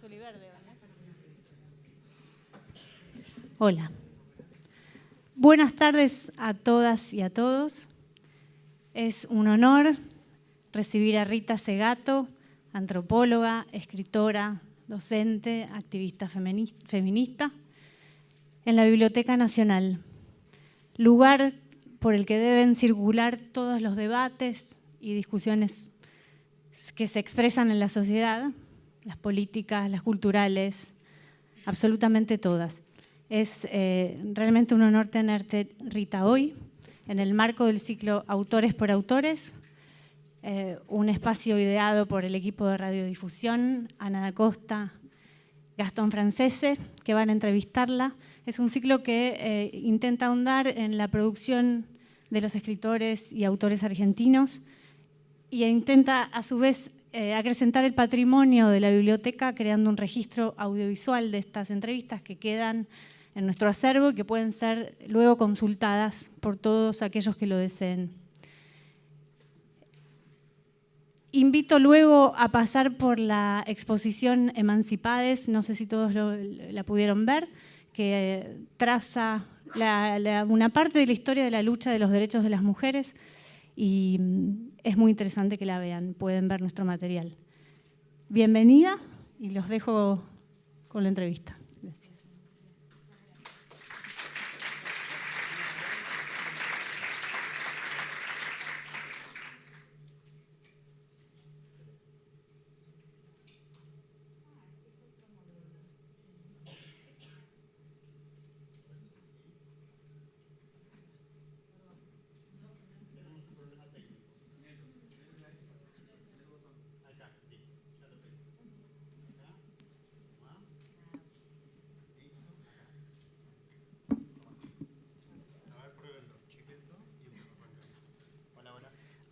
azul y verde, ¿no? Hola. Buenas tardes a todas y a todos. Es un honor recibir a Rita Segato, antropóloga, escritora, docente, activista feminista, en la Biblioteca Nacional, lugar por el que deben circular todos los debates y discusiones que se expresan en la sociedad, las políticas, las culturales, absolutamente todas. Es realmente un honor tenerte, Rita, hoy, en el marco del ciclo Autores por Autores, un espacio ideado por el equipo de radiodifusión, Ana da Costa, Gastón Francese, que van a entrevistarla. Es un ciclo que intenta ahondar en la producción de los escritores y autores argentinos y intenta, a su vez, acrecentar el patrimonio de la biblioteca creando un registro audiovisual de estas entrevistas que quedan en nuestro acervo y que pueden ser luego consultadas por todos aquellos que lo deseen. Invito luego a pasar por la exposición Emancipades, no sé si todos la pudieron ver, que traza una parte de la historia de la lucha de los derechos de las mujeres y es muy interesante que la vean, pueden ver nuestro material. Bienvenida y los dejo con la entrevista. Gracias.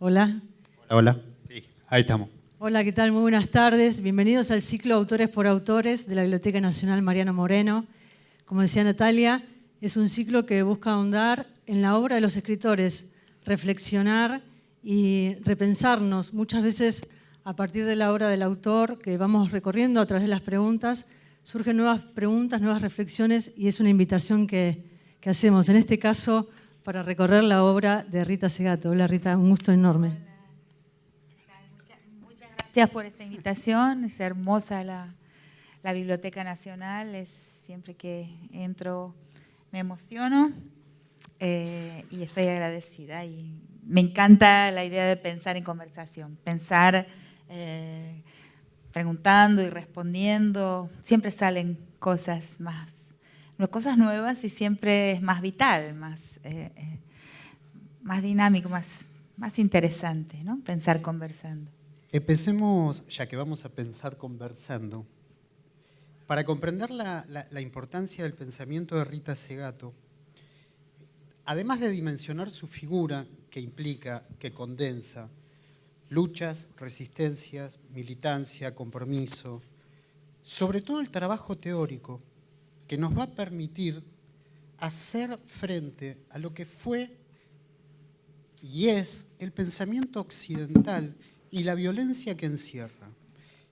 Hola. Hola. Sí, ahí estamos. Hola, ¿qué tal? Muy buenas tardes. Bienvenidos al ciclo Autores por Autores de la Biblioteca Nacional Mariano Moreno. Como decía Natalia, es un ciclo que busca ahondar en la obra de los escritores, reflexionar y repensarnos. Muchas veces, a partir de la obra del autor que vamos recorriendo a través de las preguntas, surgen nuevas preguntas, nuevas reflexiones y es una invitación que hacemos. En este caso, para recorrer la obra de Rita Segato. Hola Rita, un gusto enorme. Hola. Muchas gracias por esta invitación, es hermosa la Biblioteca Nacional, siempre que entro me emociono y estoy agradecida. Y me encanta la idea de pensar en conversación, pensar preguntando y respondiendo, siempre salen cosas nuevas y siempre es más vital, más dinámico, más interesante, ¿no? Pensar conversando. Empecemos, ya que vamos a pensar conversando, para comprender la importancia del pensamiento de Rita Segato, además de dimensionar su figura, que implica, que condensa luchas, resistencias, militancia, compromiso, sobre todo el trabajo teórico, que nos va a permitir hacer frente a lo que fue y es el pensamiento occidental y la violencia que encierra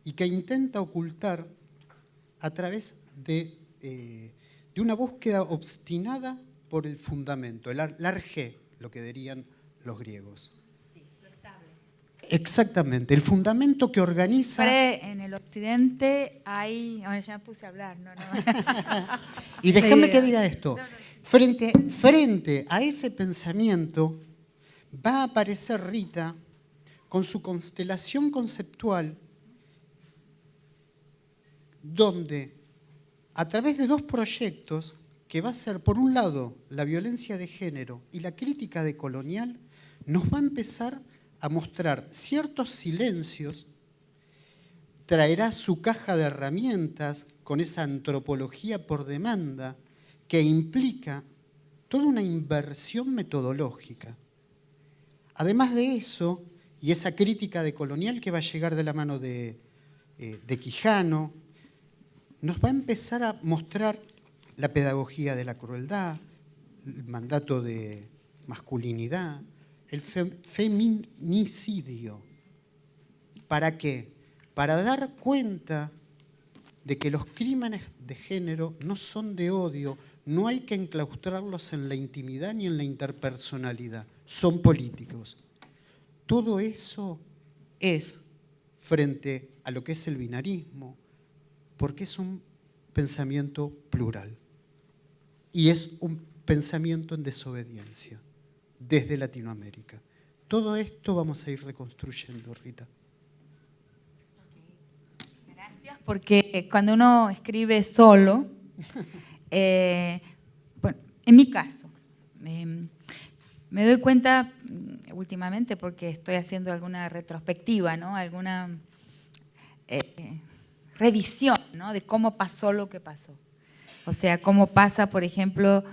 y que intenta ocultar a través de una búsqueda obstinada por el fundamento, el arjé, lo que dirían los griegos. Sí, lo estable. Exactamente, el fundamento que organiza... En el occidente hay... Ahora ya me puse a hablar, no. Y déjame que diga esto. Frente a ese pensamiento va a aparecer Rita con su constelación conceptual, donde a través de dos proyectos, que va a ser, por un lado, la violencia de género y la crítica decolonial, nos va a empezar a mostrar ciertos silencios, traerá su caja de herramientas con esa antropología por demanda que implica toda una inversión metodológica. Además de eso, y esa crítica decolonial que va a llegar de la mano de Quijano, nos va a empezar a mostrar la pedagogía de la crueldad, el mandato de masculinidad, el feminicidio. ¿Para qué? Para dar cuenta de que los crímenes de género no son de odio, no hay que enclaustrarlos en la intimidad ni en la interpersonalidad, son políticos. Todo eso es frente a lo que es el binarismo, porque es un pensamiento plural y es un pensamiento en desobediencia desde Latinoamérica. Todo esto vamos a ir reconstruyendo, Rita. Gracias, porque cuando uno escribe solo, bueno, en mi caso, me doy cuenta últimamente porque estoy haciendo alguna retrospectiva, ¿no? Alguna revisión, ¿no? De cómo pasó lo que pasó. O sea, cómo pasa, por ejemplo,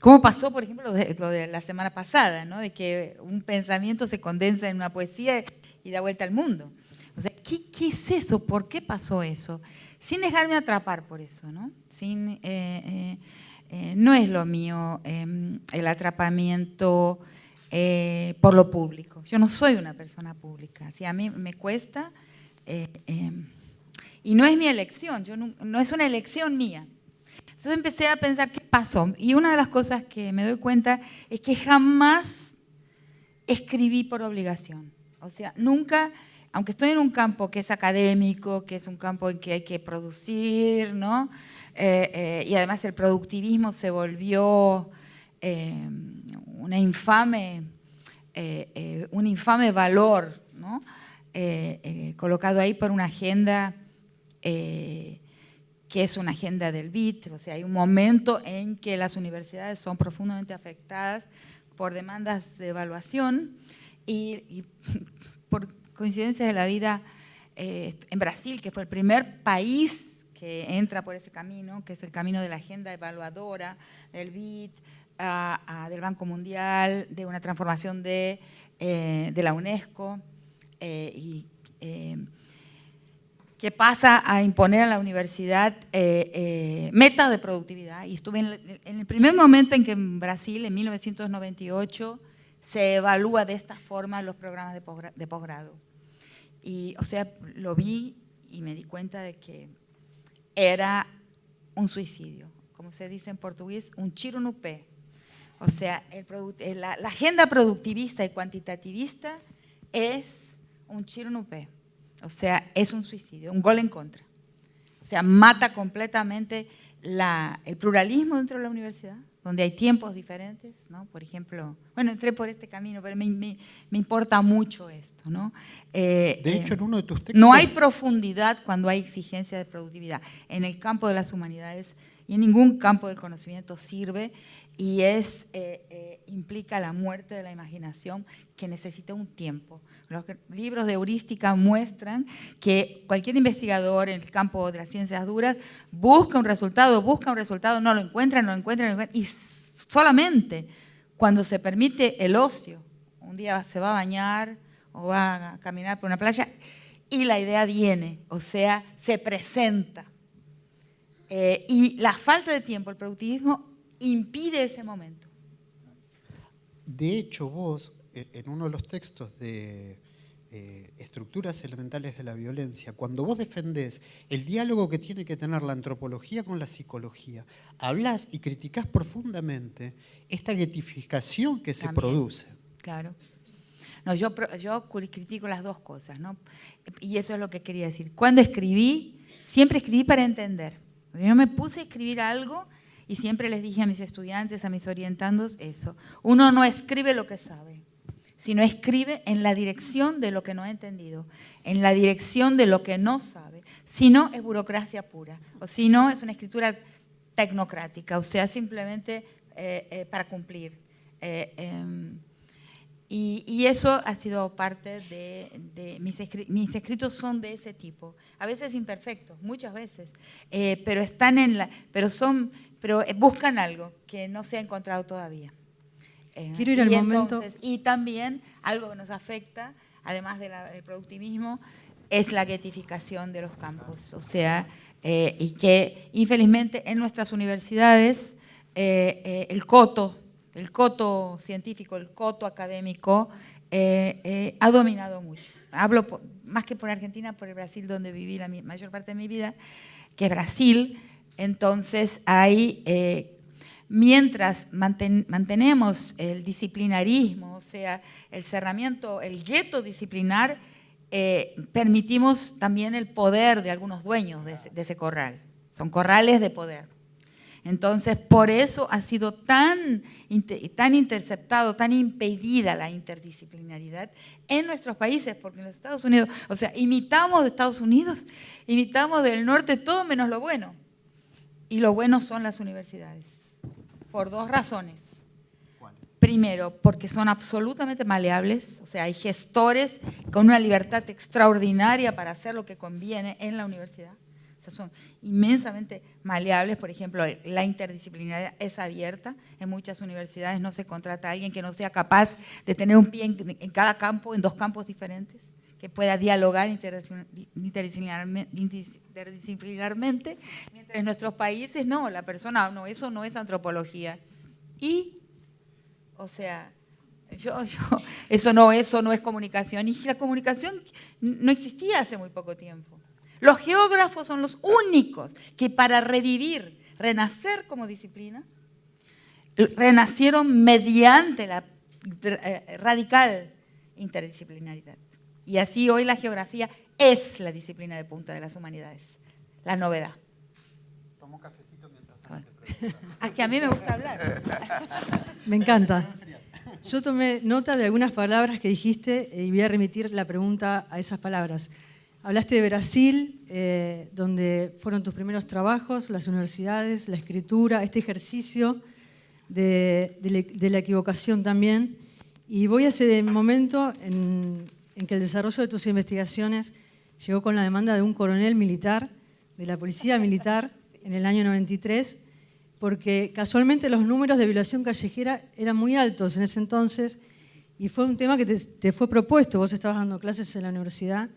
cómo pasó, por ejemplo, lo de la semana pasada, ¿no? De que un pensamiento se condensa en una poesía y da vuelta al mundo. O sea, ¿qué es eso? ¿Por qué pasó eso? Sin dejarme atrapar por eso, ¿no? No es lo mío el atrapamiento por lo público. Yo no soy una persona pública. ¿Sí? A mí me cuesta y no es mi elección, no es una elección mía. Entonces empecé a pensar qué pasó. Y una de las cosas que me doy cuenta es que jamás escribí por obligación. O sea, nunca, aunque estoy en un campo que es académico, que es un campo en que hay que producir, ¿no? Y además el productivismo se volvió un infame valor, ¿no? Colocado ahí por una agenda que es una agenda del BIT. O sea, hay un momento en que las universidades son profundamente afectadas por demandas de evaluación y por coincidencias de la vida, en Brasil, que fue el primer país que entra por ese camino, que es el camino de la agenda evaluadora del BIT, del Banco Mundial, de una transformación de la UNESCO, que pasa a imponer a la universidad metas de productividad. Y estuve en el primer momento en que en Brasil, en 1998, se evalúa de esta forma los programas de posgrado. Y, o sea, lo vi y me di cuenta de que era un suicidio. Como se dice en portugués, un tiro no pé. O sea, la agenda productivista y cuantitativista es un tiro no pé. O sea, es un suicidio, un gol en contra. O sea, mata completamente el pluralismo dentro de la universidad, donde hay tiempos diferentes, ¿no? Por ejemplo, bueno, entré por este camino, pero me importa mucho esto, ¿no? De hecho, en uno de tus textos… No hay profundidad cuando hay exigencia de productividad. En el campo de las humanidades y en ningún campo del conocimiento sirve, y implica la muerte de la imaginación, que necesita un tiempo. Los libros de heurística muestran que cualquier investigador en el campo de las ciencias duras busca un resultado, no lo encuentra, y solamente cuando se permite el ocio, un día se va a bañar o va a caminar por una playa y la idea viene, o sea, se presenta. Y la falta de tiempo, el productivismo, impide ese momento. De hecho, vos, en uno de los textos de Estructuras Elementales de la Violencia, cuando vos defendés el diálogo que tiene que tener la antropología con la psicología, hablás y criticás profundamente esta guetificación que se produce. Claro. No, yo critico las dos cosas, ¿no? Y eso es lo que quería decir. Cuando escribí, siempre escribí para entender. Yo me puse a escribir algo y siempre les dije a mis estudiantes, a mis orientandos, eso. Uno no escribe lo que sabe, sino escribe en la dirección de lo que no ha entendido, en la dirección de lo que no sabe. Si no, es burocracia pura. O si no, es una escritura tecnocrática, o sea, simplemente para cumplir. Y eso ha sido parte de mis escritos, son de ese tipo, a veces imperfectos, muchas veces, pero buscan algo que no se ha encontrado todavía. Quiero ir al momento. Y también algo que nos afecta, además del productivismo, es la guetificación de los campos. O sea, y que infelizmente en nuestras universidades el coto científico, el coto académico ha dominado mucho. hablo más que por Argentina, por el Brasil, donde viví la mayor parte de mi vida, que es Brasil. Entonces, mientras mantenemos el disciplinarismo, o sea, el cerramiento, el gueto disciplinar, permitimos también el poder de algunos dueños de ese corral. Son corrales de poder. Entonces, por eso ha sido tan interceptado, tan impedida la interdisciplinaridad en nuestros países, porque en los Estados Unidos, o sea, imitamos de Estados Unidos, imitamos del norte todo menos lo bueno. Y lo bueno son las universidades, por dos razones. Primero, porque son absolutamente maleables, o sea, hay gestores con una libertad extraordinaria para hacer lo que conviene en la universidad. O sea, son inmensamente maleables. Por ejemplo, la interdisciplinaridad es abierta. En muchas universidades no se contrata a alguien que no sea capaz de tener un pie en cada campo, en dos campos diferentes, que pueda dialogar interdisciplinarmente. Mientras en nuestros países, no, la persona, no, eso no es antropología. O sea, eso no es comunicación. Y la comunicación no existía hace muy poco tiempo. Los geógrafos son los únicos que para revivir, renacer como disciplina, renacieron mediante la radical interdisciplinaridad. Y así hoy la geografía es la disciplina de punta de las humanidades, la novedad. Tomo cafecito mientras que a mí me gusta hablar. Me encanta. Yo tomé nota de algunas palabras que dijiste y voy a remitir la pregunta a esas palabras. Hablaste de Brasil, donde fueron tus primeros trabajos, las universidades, la escritura, este ejercicio de la equivocación también. Y voy a ese momento en que el desarrollo de tus investigaciones llegó con la demanda de un coronel militar, de la policía militar, en el año 93, porque casualmente los números de violación callejera eran muy altos en ese entonces y fue un tema que te fue propuesto. Vos estabas dando clases en la universidad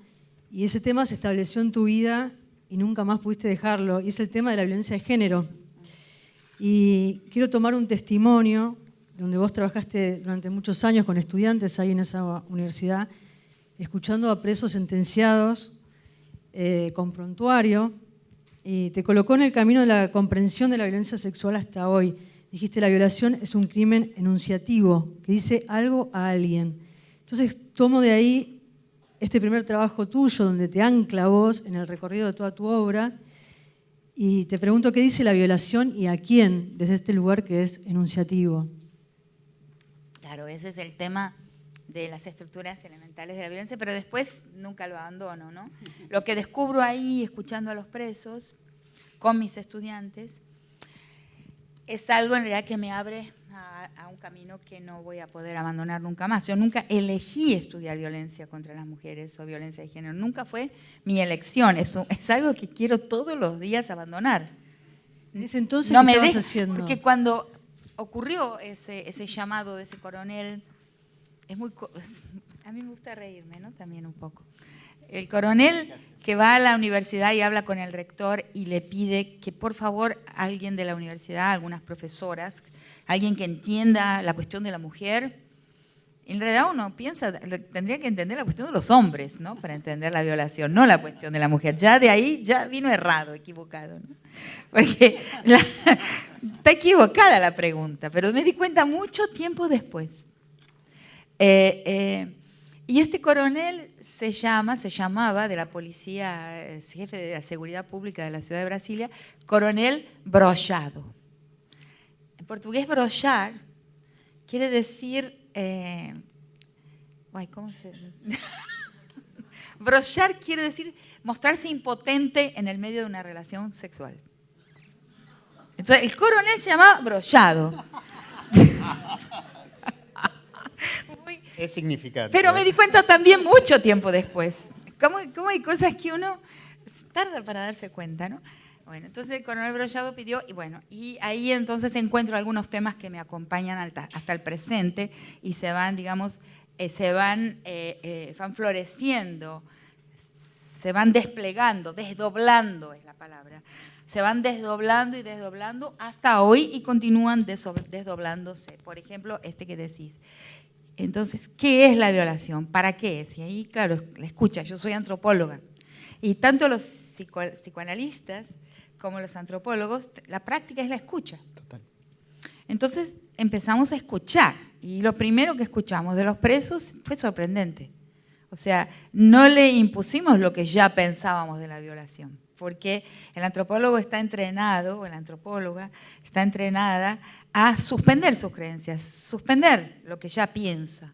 y ese tema se estableció en tu vida y nunca más pudiste dejarlo, y es el tema de la violencia de género. Y quiero tomar un testimonio donde vos trabajaste durante muchos años con estudiantes ahí en esa universidad, escuchando a presos sentenciados con prontuario, y te colocó en el camino de la comprensión de la violencia sexual hasta hoy. Dijiste, la violación es un crimen enunciativo, que dice algo a alguien. Entonces tomo de ahí este primer trabajo tuyo, donde te ancla vos en el recorrido de toda tu obra, y te pregunto qué dice la violación y a quién desde este lugar que es enunciativo. Claro, ese es el tema de las estructuras elementales de la violencia, pero después nunca lo abandono, ¿no? Lo que descubro ahí, escuchando a los presos, con mis estudiantes, es algo en realidad que me abre a un camino que no voy a poder abandonar nunca más. Yo nunca elegí estudiar violencia contra las mujeres o violencia de género, nunca fue mi elección, eso es algo que quiero todos los días abandonar. En ese entonces, no ¿qué me estabas haciendo? Porque cuando ocurrió ese llamado de ese coronel, a mí me gusta reírme, ¿no? También un poco. El coronel que va a la universidad y habla con el rector y le pide que por favor alguien de la universidad, algunas profesoras, alguien que entienda la cuestión de la mujer. En realidad uno piensa, tendría que entender la cuestión de los hombres, ¿no? Para entender la violación, no la cuestión de la mujer. Ya de ahí ya vino errado, equivocado, ¿no? Porque está equivocada la pregunta, pero me di cuenta mucho tiempo después. Y este coronel se llamaba de la policía, jefe de la seguridad pública de la ciudad de Brasilia, coronel Brochado. En portugués, brochar quiere decir, brochar quiere decir mostrarse impotente en el medio de una relación sexual. Entonces, el coronel se llamaba Brochado. Es significante. Pero me di cuenta también mucho tiempo después. ¿Cómo hay cosas que uno tarda para darse cuenta, ¿no? Bueno, entonces el coronel Brochado pidió, y ahí entonces encuentro algunos temas que me acompañan hasta el presente y se van, digamos, van floreciendo, se van desplegando, desdoblando es la palabra. Se van desdoblando y desdoblando hasta hoy y continúan desdoblándose. Por ejemplo, este que decís. Entonces, ¿qué es la violación? ¿Para qué es? Y ahí, claro, la escucha, yo soy antropóloga. Y tanto los psicoanalistas como los antropólogos, la práctica es la escucha. Total. Entonces empezamos a escuchar y lo primero que escuchamos de los presos fue sorprendente. O sea, no le impusimos lo que ya pensábamos de la violación, porque el antropólogo está entrenado, o la antropóloga está entrenada a suspender sus creencias, suspender lo que ya piensa.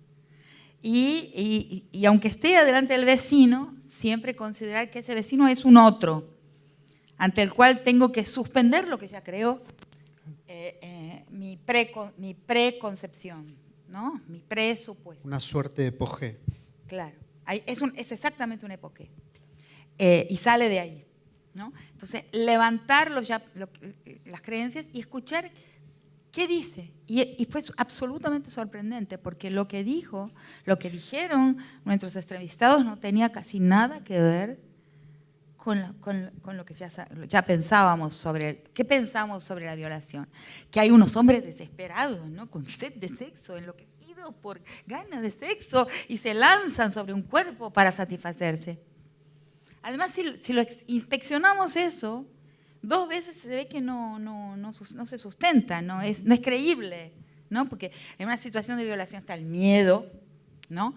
Y aunque esté adelante del vecino, siempre considerar que ese vecino es un otro, ante el cual tengo que suspender lo que ya creo, mi preconcepción, ¿no? Mi presupuesto. Una suerte de epoge. Claro, es exactamente un epoque. Y sale de ahí, ¿no? Entonces, levantar las creencias y escuchar qué dice. Y fue absolutamente sorprendente, porque lo que dijeron nuestros entrevistados no tenía casi nada que ver con lo que ya pensábamos ¿qué pensamos sobre la violación? Que hay unos hombres desesperados, ¿no? Con sed de sexo, enloquecidos por ganas de sexo y se lanzan sobre un cuerpo para satisfacerse. Además, si lo inspeccionamos eso, 2 veces se ve que no se sustenta, no es creíble, ¿no? Porque en una situación de violación está el miedo, ¿no?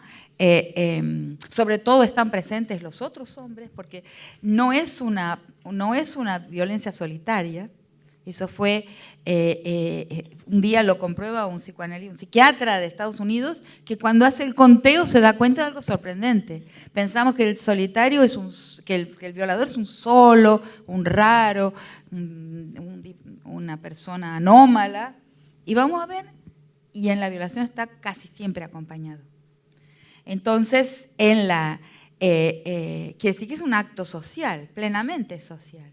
Sobre todo están presentes los otros hombres, porque no es una violencia solitaria. Eso fue, un día lo comprueba un psiquiatra de Estados Unidos, que cuando hace el conteo se da cuenta de algo sorprendente. Pensamos que el solitario que el violador es un solo, un raro, una persona anómala, y vamos a ver, y en la violación está casi siempre acompañado. Entonces, quiere decir que es un acto social, plenamente social.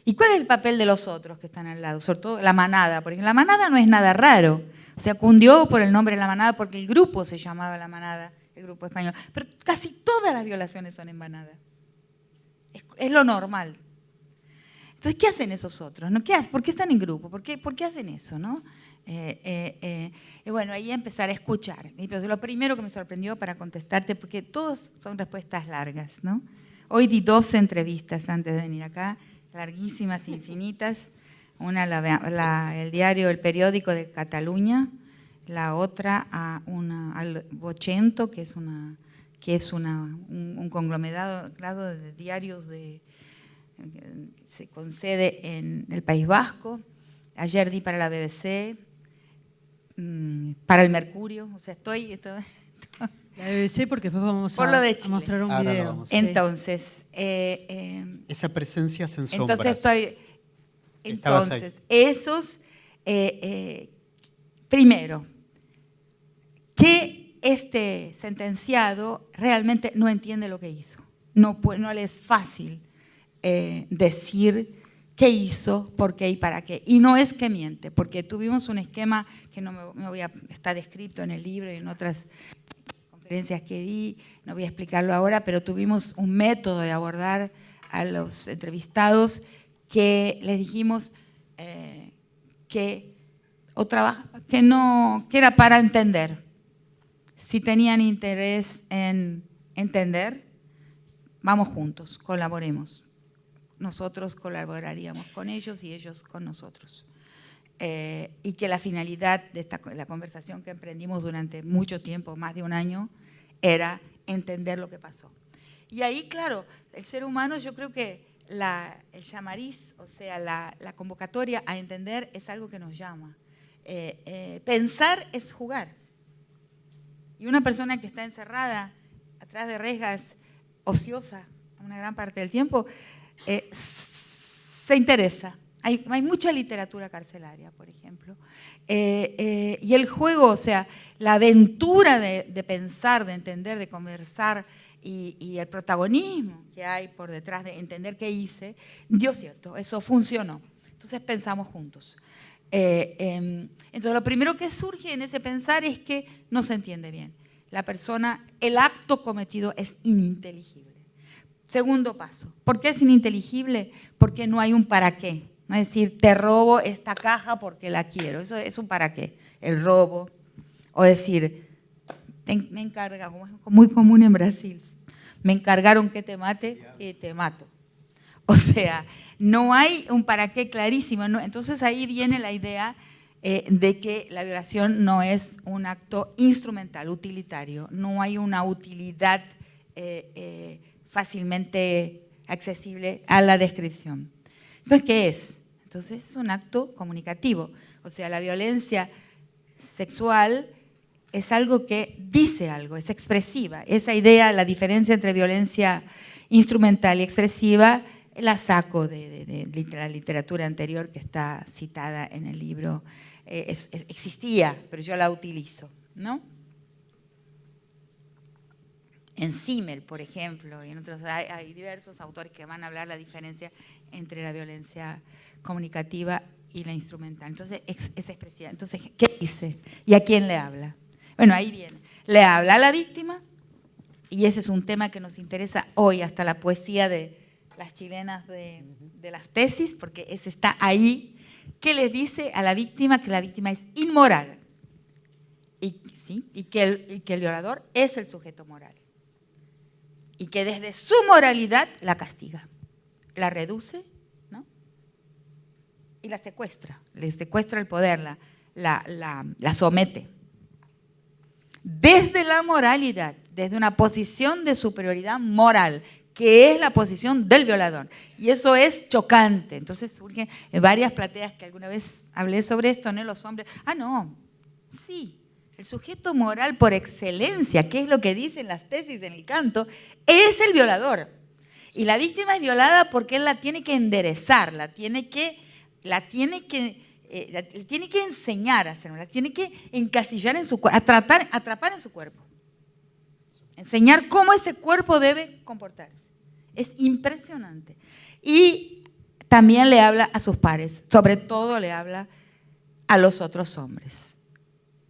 ¿Y cuál es el papel de los otros que están al lado? Sobre todo la manada, porque la manada no es nada raro. Se cundió por el nombre de la manada porque el grupo se llamaba la manada, el grupo español. Pero casi todas las violaciones son en manada. Es lo normal. Entonces, ¿qué hacen esos otros? ¿No? ¿Por qué están en grupo? ¿Por qué hacen eso? ¿No? Y bueno, ahí empezar a escuchar. Pero lo primero que me sorprendió para contestarte, porque todos son respuestas largas, ¿no? Hoy di 12 entrevistas antes de venir acá, larguísimas, infinitas. Una el diario El Periódico de Cataluña, la otra al Vocento, que es un conglomerado de diarios con sede en el País Vasco. Ayer di para la BBC, para el Mercurio, o sea, estoy La BBC, porque después vamos por lo de a Chile. mostrar un Ahora lo video. vamos a Sí. hacer. Entonces, Esa presencia se ensombra. entonces esos, primero, que este sentenciado realmente no entiende lo que hizo. No le es fácil decir qué hizo, por qué y para qué. Y no es que miente, porque tuvimos un esquema que está descrito en el libro y en otras conferencias que di, no voy a explicarlo ahora, pero tuvimos un método de abordar a los entrevistados que les dijimos que era para entender. Si tenían interés en entender, vamos juntos, colaboremos. Nosotros colaboraríamos con ellos y ellos con nosotros. Y que la finalidad de la conversación que emprendimos durante mucho tiempo, más de un año, era entender lo que pasó. Y ahí, claro, el ser humano, yo creo que el llamariz, o sea, la convocatoria a entender es algo que nos llama. Pensar es jugar. Y una persona que está encerrada atrás de rejas, ociosa, una gran parte del tiempo, se interesa. Hay mucha literatura carcelaria, por ejemplo. Y el juego, o sea, la aventura de pensar, de entender, de conversar y el protagonismo que hay por detrás de entender qué hice, dio cierto, eso funcionó. Entonces pensamos juntos. Entonces lo primero que surge en ese pensar es que no se entiende bien. El acto cometido es ininteligible. Segundo paso, ¿por qué es ininteligible? Porque no hay un para qué. Es decir, te robo esta caja porque la quiero. Eso es un para qué. El robo, O decir, me encarga, como es muy común en Brasil, me encargaron que te mate y te mato. O sea, no hay un para qué clarísimo. ¿No? Entonces ahí viene la idea de que la violación no es un acto instrumental, utilitario. No hay una utilidad fácilmente accesible a la descripción. Entonces, ¿qué es? Entonces es un acto comunicativo. O sea, la violencia sexual es algo que dice algo, es expresiva. Esa idea, la diferencia entre violencia instrumental y expresiva, la saco de la literatura anterior que está citada en el libro. Existía, pero yo la utilizo, ¿no? En Simmel, por ejemplo, y en otros hay diversos autores que van a hablar la diferencia entre la violencia comunicativa y la instrumental. Entonces, es expresiva. Entonces, ¿qué dice? ¿Y a quién le habla? Bueno, ahí viene. Le habla a la víctima, y ese es un tema que nos interesa hoy, hasta la poesía de las chilenas de las tesis, porque ese está ahí. ¿Qué les dice a la víctima? Que la víctima es inmoral y que el violador es el sujeto moral. Y que desde su moralidad la castiga, la reduce, ¿no? Y la secuestra, le secuestra el poder, la somete. Desde la moralidad, desde una posición de superioridad moral, que es la posición del violador. Y eso es chocante. Entonces surgen varias plateas que alguna vez hablé sobre esto, ¿no? Los hombres, no, sí, el sujeto moral por excelencia, que es lo que dicen las tesis en el canto, es el violador. Y la víctima es violada porque él la tiene que enderezar, la tiene que enseñar a hacerlo, la tiene que encasillar en su cuerpo, atrapar en su cuerpo. Enseñar cómo ese cuerpo debe comportarse. Es impresionante. Y también le habla a sus pares, sobre todo le habla a los otros hombres.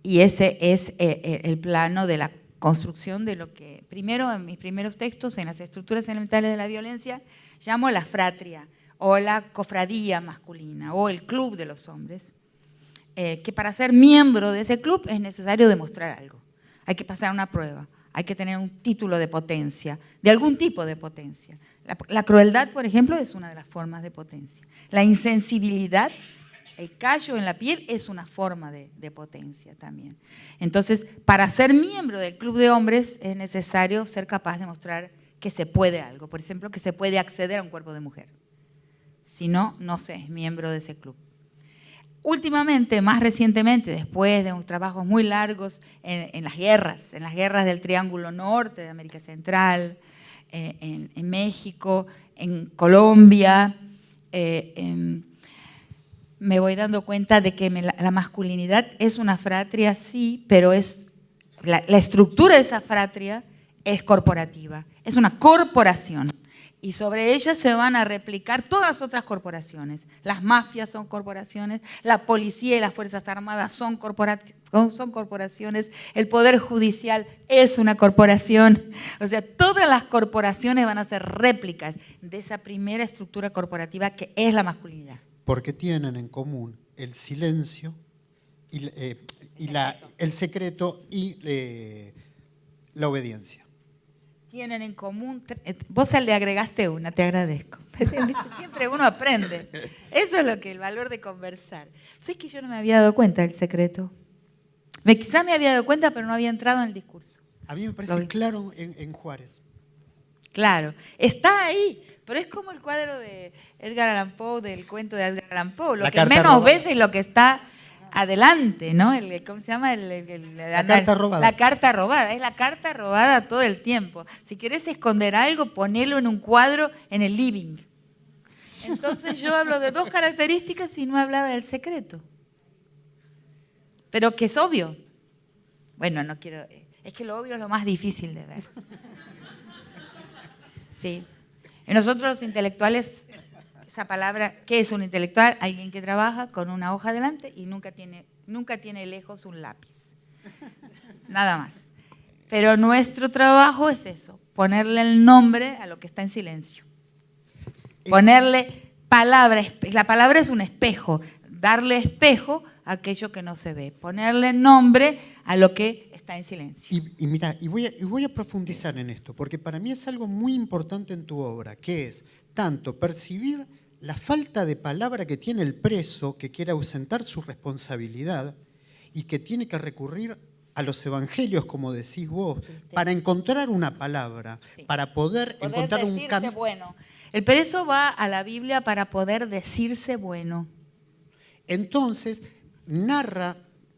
Y ese es el plano de la construcción de lo que primero en mis primeros textos, en las estructuras elementales de la violencia, llamo la fratria o la cofradía masculina o el club de los hombres, que para ser miembro de ese club es necesario demostrar algo. Hay que pasar una prueba. Hay que tener un título de potencia, de algún tipo de potencia. La crueldad, por ejemplo, es una de las formas de potencia. La insensibilidad, el callo en la piel, es una forma de potencia también. Entonces, para ser miembro del club de hombres es necesario ser capaz de mostrar que se puede algo. Por ejemplo, que se puede acceder a un cuerpo de mujer. Si no, no se es miembro de ese club. Últimamente, más recientemente, después de unos trabajos muy largos en las guerras del Triángulo Norte de América Central, en México, en Colombia, me voy dando cuenta de que la masculinidad es una fratria, sí, pero la estructura de esa fratria es corporativa, es una corporación. Y sobre ella se van a replicar todas las otras corporaciones. Las mafias son corporaciones, la policía y las Fuerzas Armadas son corporaciones, el Poder Judicial es una corporación. O sea, todas las corporaciones van a ser réplicas de esa primera estructura corporativa que es la masculinidad. Porque tienen en común el silencio, el secreto y la obediencia. Tienen en común, vos le agregaste una, te agradezco. Siempre uno aprende. Eso es lo que el valor de conversar. ¿Sabes que yo no me había dado cuenta del secreto? Quizás me había dado cuenta, pero no había entrado en el discurso. A mí me parece claro en Juárez. Claro, está ahí, pero es como el cuadro de Edgar Allan Poe, del cuento de Edgar Allan Poe. Lo que menos ves es lo que está adelante, ¿no? ¿Cómo se llama? La carta robada. La carta robada, es la carta robada todo el tiempo. Si querés esconder algo, ponelo en un cuadro en el living. Entonces yo hablo de dos características y no hablaba del secreto. Pero que es obvio. Bueno, no quiero... Es que lo obvio es lo más difícil de ver. Sí. Y nosotros los intelectuales... Esa palabra, ¿qué es un intelectual? Alguien que trabaja con una hoja delante y nunca tiene lejos un lápiz. Nada más. Pero nuestro trabajo es eso, ponerle el nombre a lo que está en silencio. Ponerle palabra, la palabra es un espejo, darle espejo a aquello que no se ve. Ponerle nombre a lo que está en silencio. Y mira, voy a profundizar en esto, porque para mí es algo muy importante en tu obra, que es tanto percibir la falta de palabra que tiene el preso que quiere ausentar su responsabilidad y que tiene que recurrir a los evangelios, como decís vos, para encontrar una palabra, Sí. para poder encontrar un decirse camino. bueno. El preso va a la Biblia para poder decirse bueno. Entonces, narra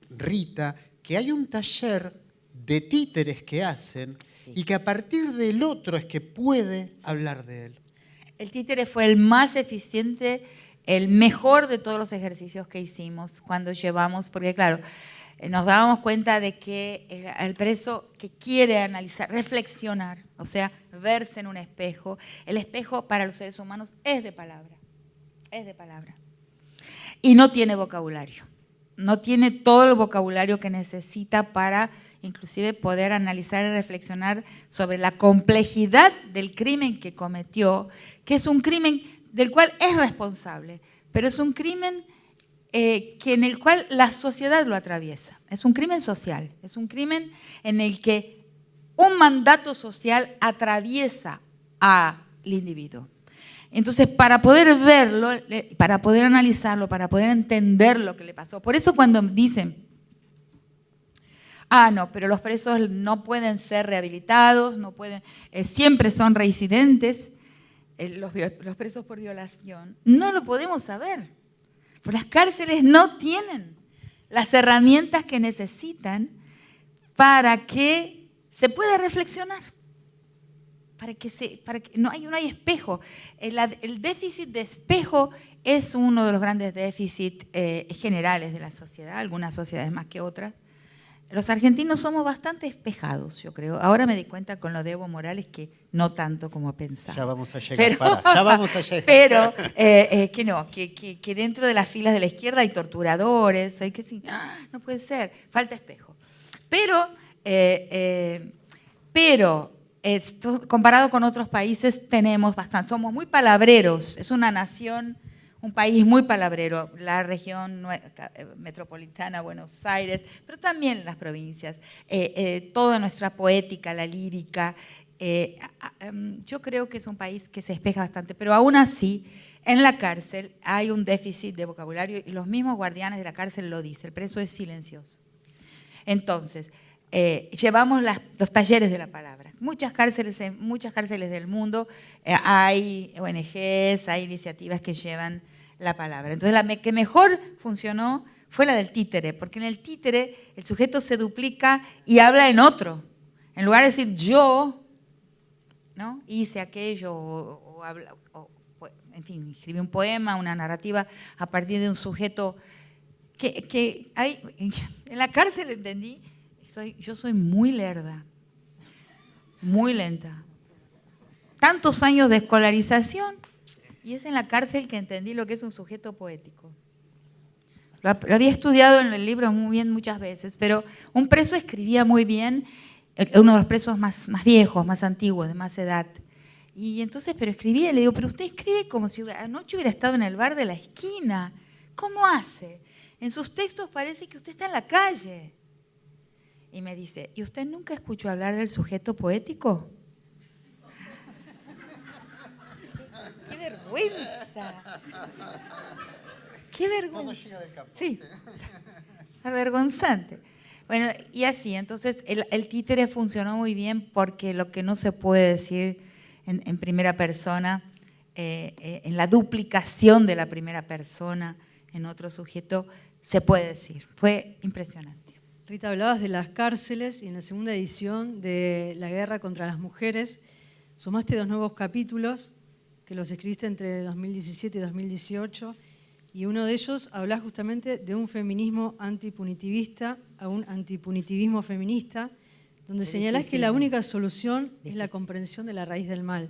Rita que hay un taller de títeres que hacen y que a partir del otro es que puede hablar de él. El títere fue el más eficiente, el mejor de todos los ejercicios que hicimos cuando llevamos, porque claro, nos dábamos cuenta de que el preso que quiere analizar, reflexionar, o sea, verse en un espejo, el espejo para los seres humanos es de palabra, y no tiene vocabulario, no tiene todo el vocabulario que necesita para inclusive poder analizar y reflexionar sobre la complejidad del crimen que cometió, que es un crimen del cual es responsable, pero es un crimen en el cual la sociedad lo atraviesa. Es un crimen social, es un crimen en el que un mandato social atraviesa al individuo. Entonces, para poder verlo, para poder analizarlo, para poder entender lo que le pasó. Por eso cuando dicen, no, pero los presos no pueden ser rehabilitados, no pueden, siempre son reincidentes, los presos por violación, no lo podemos saber. Pues las cárceles no tienen las herramientas que necesitan para que se pueda reflexionar, para que no hay espejo. El déficit de espejo es uno de los grandes déficits generales de la sociedad, algunas sociedades más que otras. Los argentinos somos bastante espejados, yo creo. Ahora me di cuenta con lo de Evo Morales que no tanto como pensaba. Ya vamos a llegar, pero, ya vamos a llegar. Pero que dentro de las filas de la izquierda hay torturadores, hay que sí, no puede ser, falta espejo. Pero comparado con otros países tenemos bastante, somos muy palabreros, es una nación, un país muy palabrero, la región metropolitana, Buenos Aires, pero también las provincias, toda nuestra poética, la lírica, yo creo que es un país que se espeja bastante, pero aún así, en la cárcel hay un déficit de vocabulario y los mismos guardianes de la cárcel lo dicen, el preso es silencioso. Entonces, llevamos los talleres de la palabra. Muchas cárceles del mundo hay ONGs, hay iniciativas que llevan la palabra. Entonces, la que mejor funcionó fue la del títere, porque en el títere el sujeto se duplica y habla en otro. En lugar de decir yo, ¿no? Hice aquello, en fin, escribí un poema, una narrativa a partir de un sujeto que hay. En la cárcel entendí, yo soy muy lerda, muy lenta. Tantos años de escolarización y es en la cárcel que entendí lo que es un sujeto poético. Lo había estudiado en el libro muy bien muchas veces, pero un preso escribía muy bien, uno de los presos más viejos, más antiguos, de más edad. Y entonces, pero escribía, y le digo, pero usted escribe como si anoche hubiera estado en el bar de la esquina. ¿Cómo hace? En sus textos parece que usted está en la calle. Y me dice, ¿y usted nunca escuchó hablar del sujeto poético? ¡Qué vergüenza! ¡Qué vergüenza! Sí, avergonzante. Bueno, y así, entonces el títere funcionó muy bien porque lo que no se puede decir en primera persona, en la duplicación de la primera persona en otro sujeto, se puede decir. Fue impresionante. Rita, hablabas de las cárceles y en la segunda edición de La guerra contra las mujeres sumaste 2 nuevos capítulos que los escribiste entre 2017 y 2018 y uno de ellos habla justamente de un feminismo antipunitivista a un antipunitivismo feminista, donde señalás que la única solución es la comprensión de la raíz del mal.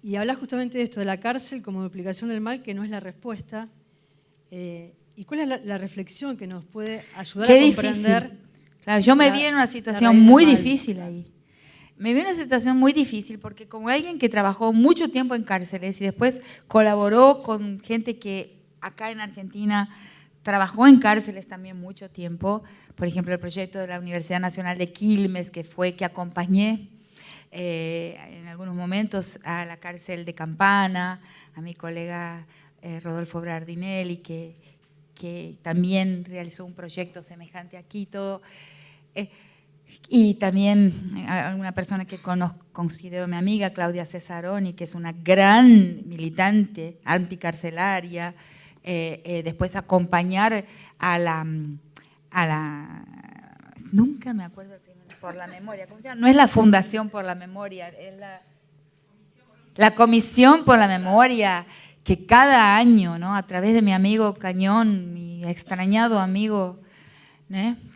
Y hablas justamente de esto, de la cárcel como duplicación del mal, que no es la respuesta. ¿Y cuál es la reflexión que nos puede ayudar a comprender? Difícil. Claro, yo me vi en una situación muy difícil ahí. Me vi en una situación muy difícil porque como alguien que trabajó mucho tiempo en cárceles y después colaboró con gente que acá en Argentina trabajó en cárceles también mucho tiempo, por ejemplo, el proyecto de la Universidad Nacional de Quilmes, que acompañé en algunos momentos a la cárcel de Campana, a mi colega Rodolfo Bardinelli, que también realizó un proyecto semejante aquí, todo. Y también a una persona que considero mi amiga, Claudia Cesaroni, que es una gran militante anticarcelaria. Después acompañar a la, nunca me acuerdo el primer, por la memoria, ¿cómo se llama? No es la Fundación por la Memoria, es la Comisión por la Memoria, que cada año, ¿no?, a través de mi amigo Cañón, mi extrañado amigo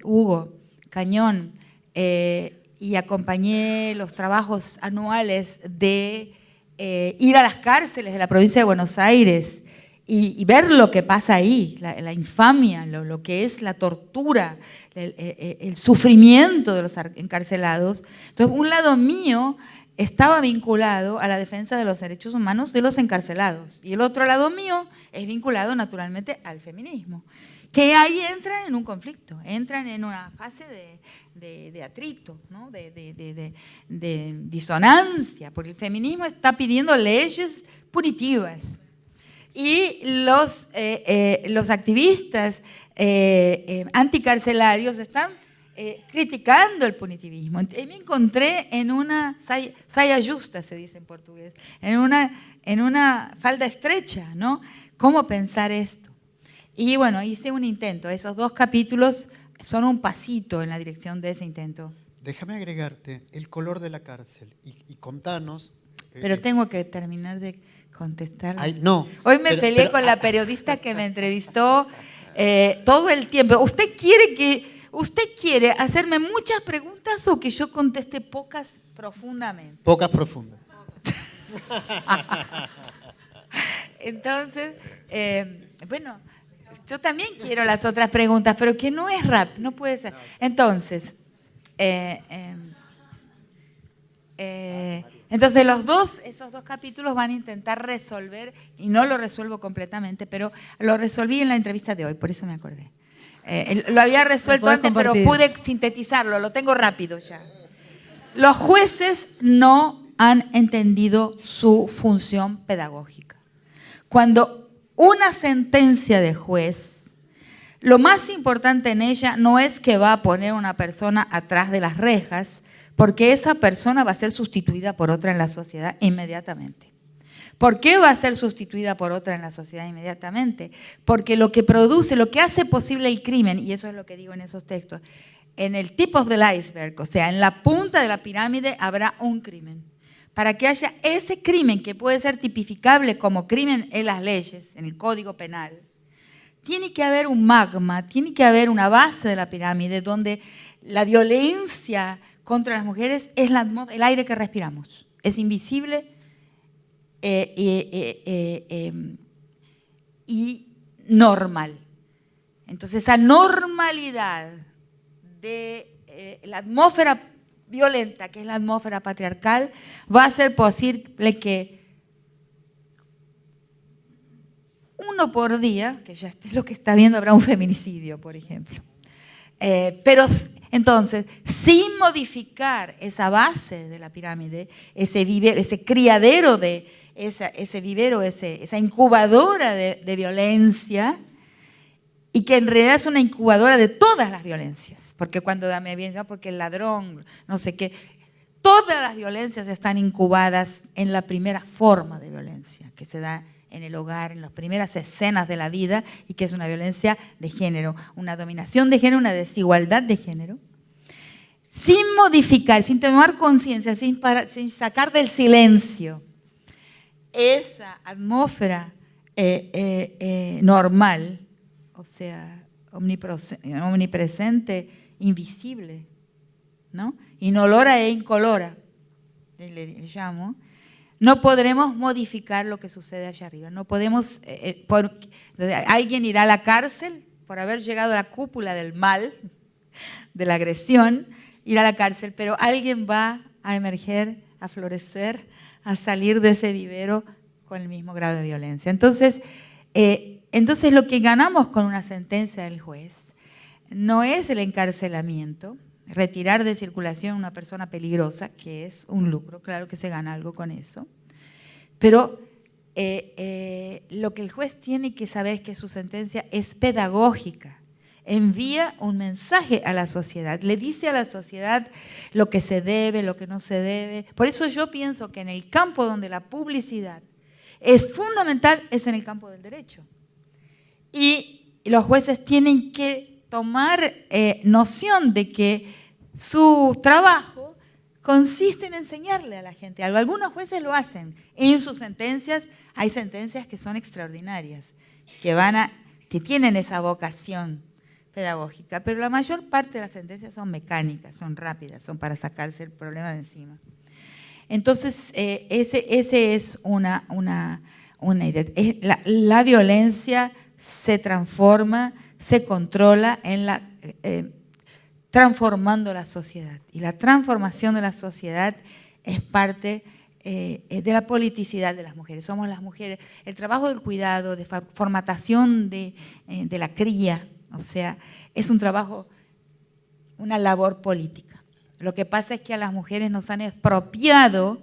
Hugo Cañón, y acompañé los trabajos anuales de ir a las cárceles de la provincia de Buenos Aires y ver lo que pasa ahí, la infamia, lo que es la tortura, el sufrimiento de los encarcelados. Entonces, un lado mío estaba vinculado a la defensa de los derechos humanos de los encarcelados y el otro lado mío es vinculado naturalmente al feminismo, que ahí entran en un conflicto, entran en una fase de atrito, ¿no?, de disonancia, porque el feminismo está pidiendo leyes punitivas y los activistas anticarcelarios están criticando el punitivismo. Y me encontré en una saia justa, se dice en portugués, en una falda estrecha, ¿no? ¿Cómo pensar esto? Y bueno, hice un intento. Esos 2 capítulos son un pasito en la dirección de ese intento. Déjame agregarte el color de la cárcel y contanos. Pero tengo que terminar de contestar. Ay, no. Hoy me peleé con la periodista que me entrevistó todo el tiempo. ¿Usted quiere hacerme muchas preguntas o que yo conteste pocas profundamente? Pocas profundas. Entonces, bueno, yo también quiero las otras preguntas, pero que no es rap, no puede ser. Entonces, esos 2 capítulos van a intentar resolver, y no lo resuelvo completamente, pero lo resolví en la entrevista de hoy, por eso me acordé. Lo había resuelto antes, pero pude sintetizarlo, lo tengo rápido ya. Los jueces no han entendido su función pedagógica. Cuando una sentencia de juez, lo más importante en ella no es que va a poner una persona atrás de las rejas, porque esa persona va a ser sustituida por otra en la sociedad inmediatamente. ¿Por qué va a ser sustituida por otra en la sociedad inmediatamente? Porque lo que produce, lo que hace posible el crimen, y eso es lo que digo en esos textos, en el tip of the iceberg, o sea, en la punta de la pirámide habrá un crimen. Para que haya ese crimen que puede ser tipificable como crimen en las leyes, en el Código Penal, tiene que haber un magma, tiene que haber una base de la pirámide donde la violencia contra las mujeres es el aire que respiramos. Es invisible y normal. Entonces, esa normalidad de la atmósfera violenta, que es la atmósfera patriarcal, va a hacer posible que 1 por día, que ya es lo que está viendo, habrá un feminicidio, por ejemplo. Pero entonces, sin modificar esa base de la pirámide, ese criadero, ese vivero, esa incubadora de violencia, y que en realidad es una incubadora de todas las violencias, porque cuando me viene, porque el ladrón, no sé qué, todas las violencias están incubadas en la primera forma de violencia que se da en el hogar, en las primeras escenas de la vida, y que es una violencia de género, una dominación de género, una desigualdad de género, sin modificar, sin tomar conciencia, sin sacar del silencio esa atmósfera normal, o sea, omnipresente, invisible, ¿no? Inolora e incolora, le llamo. No podremos modificar lo que sucede allá arriba. No podemos, alguien irá a la cárcel por haber llegado a la cúpula del mal, de la agresión, irá a la cárcel, pero alguien va a emerger, a florecer, a salir de ese vivero con el mismo grado de violencia. Entonces, Entonces lo que ganamos con una sentencia del juez no es el encarcelamiento, retirar de circulación a una persona peligrosa, que es un lucro, claro que se gana algo con eso, pero lo que el juez tiene que saber es que su sentencia es pedagógica, envía un mensaje a la sociedad, le dice a la sociedad lo que se debe, lo que no se debe. Por eso yo pienso que en el campo donde la publicidad es fundamental es en el campo del derecho. Y los jueces tienen que tomar noción de que su trabajo consiste en enseñarle a la gente algo. Algunos jueces lo hacen. En sus sentencias hay sentencias que son extraordinarias, que tienen esa vocación pedagógica, pero la mayor parte de las sentencias son mecánicas, son rápidas, son para sacarse el problema de encima. Entonces, ese es una idea. La violencia se transforma, se controla transformando la sociedad. Y la transformación de la sociedad es parte de la politicidad de las mujeres. Somos las mujeres. El trabajo del cuidado, de formatación de la cría, o sea, es un trabajo, una labor política. Lo que pasa es que a las mujeres nos han expropiado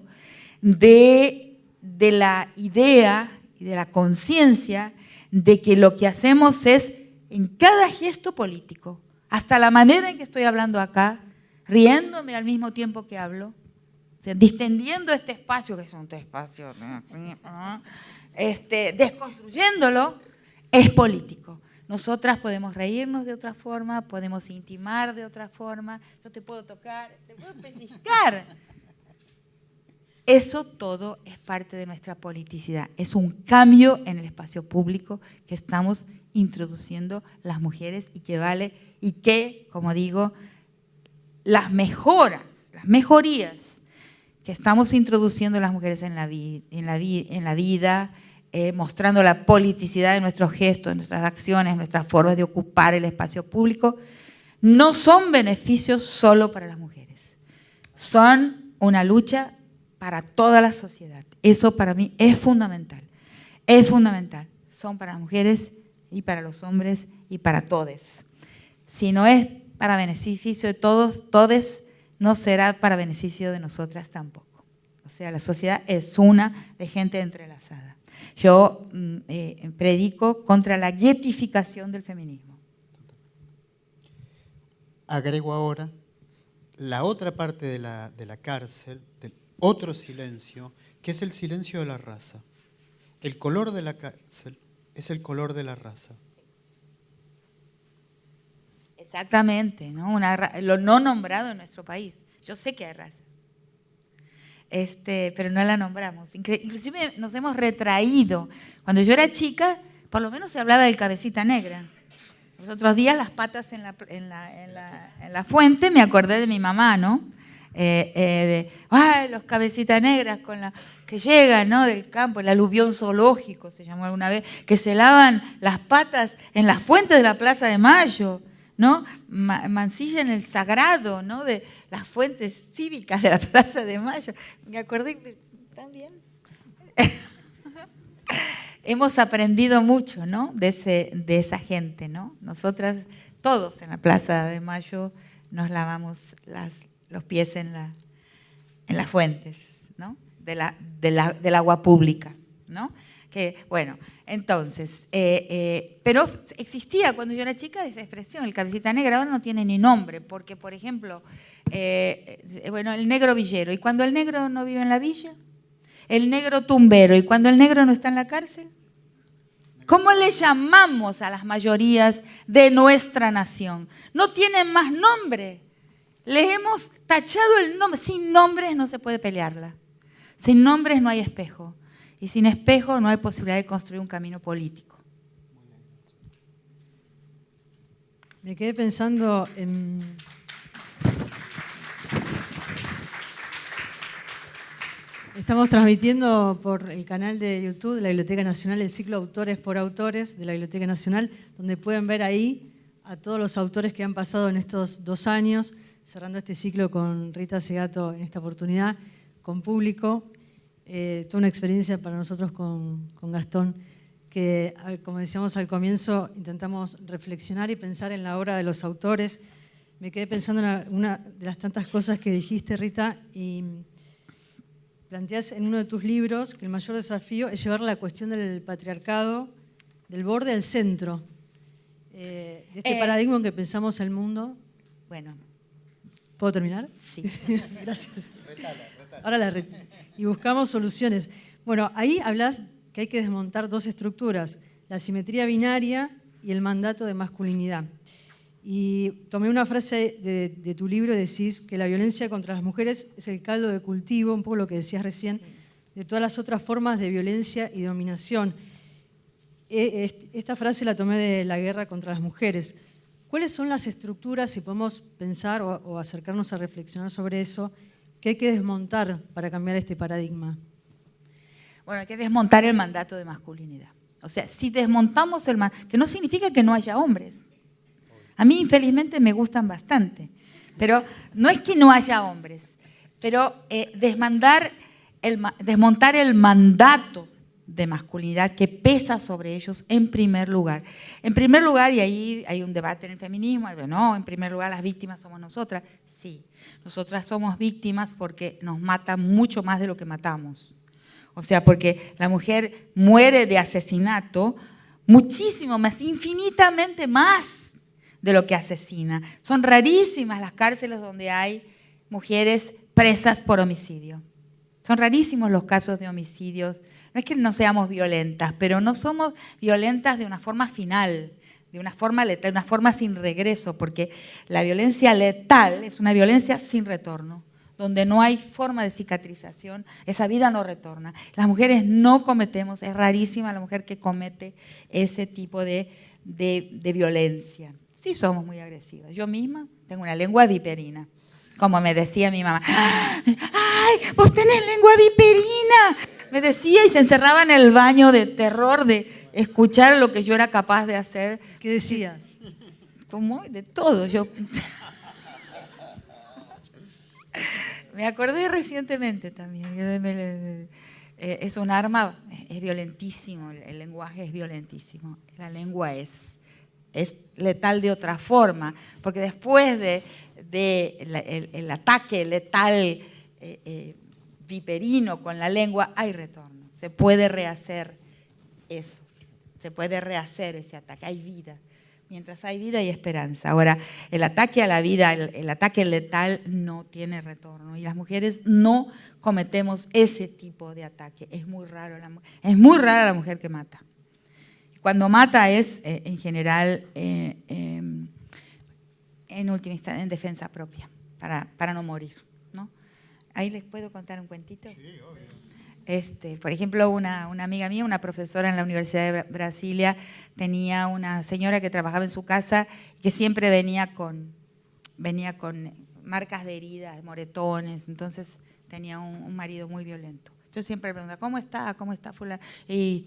de la idea y de la conciencia de que lo que hacemos es en cada gesto político, hasta la manera en que estoy hablando acá, riéndome al mismo tiempo que hablo, o sea, distendiendo este espacio, que es un espacio, desconstruyéndolo, es político. Nosotras podemos reírnos de otra forma, podemos intimar de otra forma, yo te puedo tocar, te puedo pellizcar. Eso todo es parte de nuestra politicidad. Es un cambio en el espacio público que estamos introduciendo las mujeres y que, como digo, las mejorías que estamos introduciendo las mujeres en la vida, mostrando la politicidad de nuestros gestos, nuestras acciones, nuestras formas de ocupar el espacio público, no son beneficios solo para las mujeres. Son una lucha para toda la sociedad. Eso para mí es fundamental. Es fundamental. Son para las mujeres y para los hombres y para todos. Si no es para beneficio de todes, no será para beneficio de nosotras tampoco. O sea, la sociedad es una de gente entrelazada. Yo predico contra la guetificación del feminismo. Agrego ahora la otra parte de la cárcel, del otro silencio, que es el silencio de la raza. El color de la cárcel es el color de la raza. Exactamente, ¿no? Lo no nombrado en nuestro país. Yo sé que hay raza, pero no la nombramos. Inclusive nos hemos retraído. Cuando yo era chica, por lo menos se hablaba del cabecita negra. Los otros días las patas en la fuente, me acordé de mi mamá, ¿no? Los cabecitas negras que llegan, ¿no? Del campo, el aluvión zoológico se llamó alguna vez, que se lavan las patas en las fuentes de la Plaza de Mayo, ¿no? Mancillan el sagrado, ¿no? De las fuentes cívicas de la Plaza de Mayo. Me acordé también. Hemos aprendido mucho, ¿no? de esa gente, ¿no? Nosotras, todos en la Plaza de Mayo, nos lavamos los pies en las fuentes, ¿no? del agua pública, ¿no? Que, bueno, entonces, pero existía cuando yo era chica esa expresión, el cabecita negra. Ahora no tiene ni nombre, porque, por ejemplo, el negro villero, y cuando el negro no vive en la villa, el negro tumbero, y cuando el negro no está en la cárcel, ¿cómo le llamamos a las mayorías de nuestra nación? No tienen más nombre. Les hemos tachado el nombre. Sin nombres no se puede pelearla. Sin nombres no hay espejo. Y sin espejo no hay posibilidad de construir un camino político. Me quedé pensando en... Estamos transmitiendo por el canal de YouTube de la Biblioteca Nacional el ciclo Autores por Autores de la Biblioteca Nacional, donde pueden ver ahí a todos los autores que han pasado en estos 2 años, cerrando este ciclo con Rita Segato en esta oportunidad, con público. Toda una experiencia para nosotros con Gastón, que, como decíamos al comienzo, intentamos reflexionar y pensar en la obra de los autores. Me quedé pensando en una de las tantas cosas que dijiste, Rita, y planteás en uno de tus libros que el mayor desafío es llevar la cuestión del patriarcado del borde al centro, de este paradigma en que pensamos el mundo. Bueno. ¿Puedo terminar? Sí. Gracias. Ahora la y buscamos soluciones. Bueno, ahí hablas que hay que desmontar dos estructuras, la simetría binaria y el mandato de masculinidad. Y tomé una frase de tu libro y decís que la violencia contra las mujeres es el caldo de cultivo, un poco lo que decías recién, de todas las otras formas de violencia y dominación. Esta frase la tomé de la guerra contra las mujeres. ¿Cuáles son las estructuras, si podemos pensar o acercarnos a reflexionar sobre eso, que hay que desmontar para cambiar este paradigma? Bueno, hay que desmontar el mandato de masculinidad. O sea, si desmontamos el mandato, que no significa que no haya hombres. A mí, infelizmente, me gustan bastante. Pero no es que no haya hombres, pero desmontar el mandato de masculinidad que pesa sobre ellos en primer lugar. En primer lugar, y ahí hay un debate en el feminismo, no, en primer lugar las víctimas somos nosotras. Sí, nosotras somos víctimas porque nos matan mucho más de lo que matamos. O sea, porque la mujer muere de asesinato muchísimo más, infinitamente más de lo que asesina. Son rarísimas las cárceles donde hay mujeres presas por homicidio. Son rarísimos los casos de homicidios. No es que no seamos violentas, pero no somos violentas de una forma final, de una forma letal, de una forma sin regreso, porque la violencia letal es una violencia sin retorno, donde no hay forma de cicatrización, esa vida no retorna. Las mujeres no cometemos, es rarísima la mujer que comete ese tipo de violencia. Sí somos muy agresivas. Yo misma tengo una lengua viperina. Como me decía mi mamá, ¡ay, vos tenés lengua viperina! Me decía y se encerraba en el baño de terror de escuchar lo que yo era capaz de hacer. ¿Qué decías? Como de todo. Yo me acordé recientemente también. Es un arma, es violentísimo, el lenguaje es violentísimo. La lengua es letal de otra forma, porque después el ataque letal viperino con la lengua hay retorno. Se puede rehacer eso, se puede rehacer ese ataque, hay vida. Mientras hay vida hay esperanza. Ahora, el ataque a la vida, el ataque letal no tiene retorno y las mujeres no cometemos ese tipo de ataque. Es muy raro, es muy rara la mujer que mata. Cuando mata es, en general, en última instancia, en defensa propia, para no morir, ¿no? Ahí les puedo contar un cuentito. Sí, obvio. Por ejemplo, una amiga mía, una profesora en la Universidad de Brasilia, tenía una señora que trabajaba en su casa que siempre venía con marcas de heridas, moretones, entonces tenía un marido muy violento. Yo siempre le pregunto, ¿cómo está? ¿Cómo está fulano? Y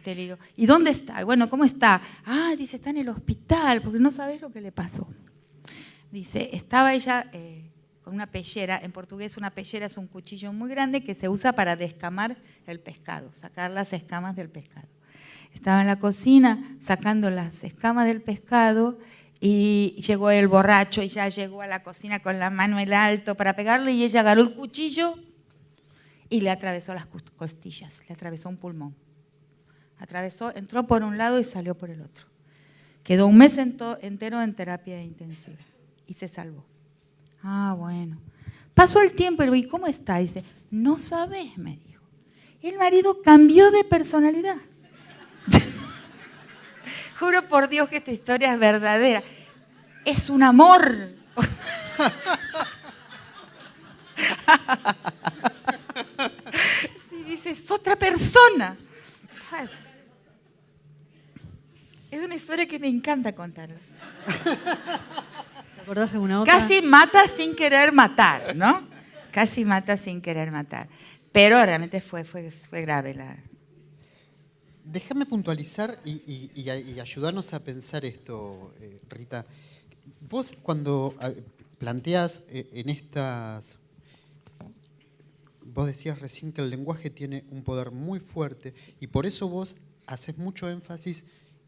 le digo, ¿y dónde está? Bueno, ¿cómo está? Ah, dice, está en el hospital, porque no sabés lo que le pasó. Dice, estaba ella con una pellera, en portugués una pellera es un cuchillo muy grande que se usa para descamar el pescado, sacar las escamas del pescado. Estaba en la cocina sacando las escamas del pescado y llegó el borracho y ya llegó a la cocina con la mano en alto para pegarle y ella agarró el cuchillo y le atravesó las costillas, le atravesó un pulmón. Entró por un lado y salió por el otro. Quedó un mes entero en terapia intensiva y se salvó. Ah, bueno. Pasó el tiempo y ¿cómo está? Dice, no sabés, me dijo. El marido cambió de personalidad. Juro por Dios que esta historia es verdadera. Es un amor. Sí, dice, es otra persona. Es una historia que me encanta contarla. ¿Te acordás de alguna otra? Casi mata sin querer matar, ¿no? Casi mata sin querer matar. Pero realmente fue grave la... Déjame puntualizar y ayudarnos a pensar esto, Rita. Vos cuando planteás en estas... Vos decías recién que el lenguaje tiene un poder muy fuerte y por eso vos haces mucho énfasis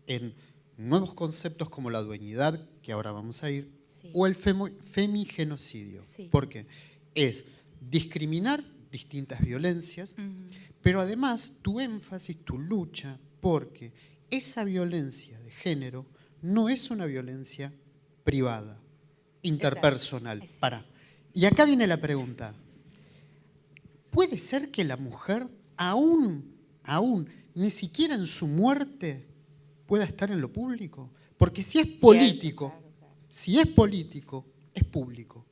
en nuevos conceptos como la dueñidad, que ahora vamos a ir, Sí. o el femigenocidio. Sí. Porque es discriminar distintas violencias, Ujú. pero además tu énfasis, tu lucha, porque esa violencia de género no es una violencia privada, interpersonal. Exacto. Para. Y acá viene la pregunta. ¿Puede ser que la mujer, aún, ni siquiera en su muerte, pueda estar en lo público? Porque si es político, Claro. si es político, es público.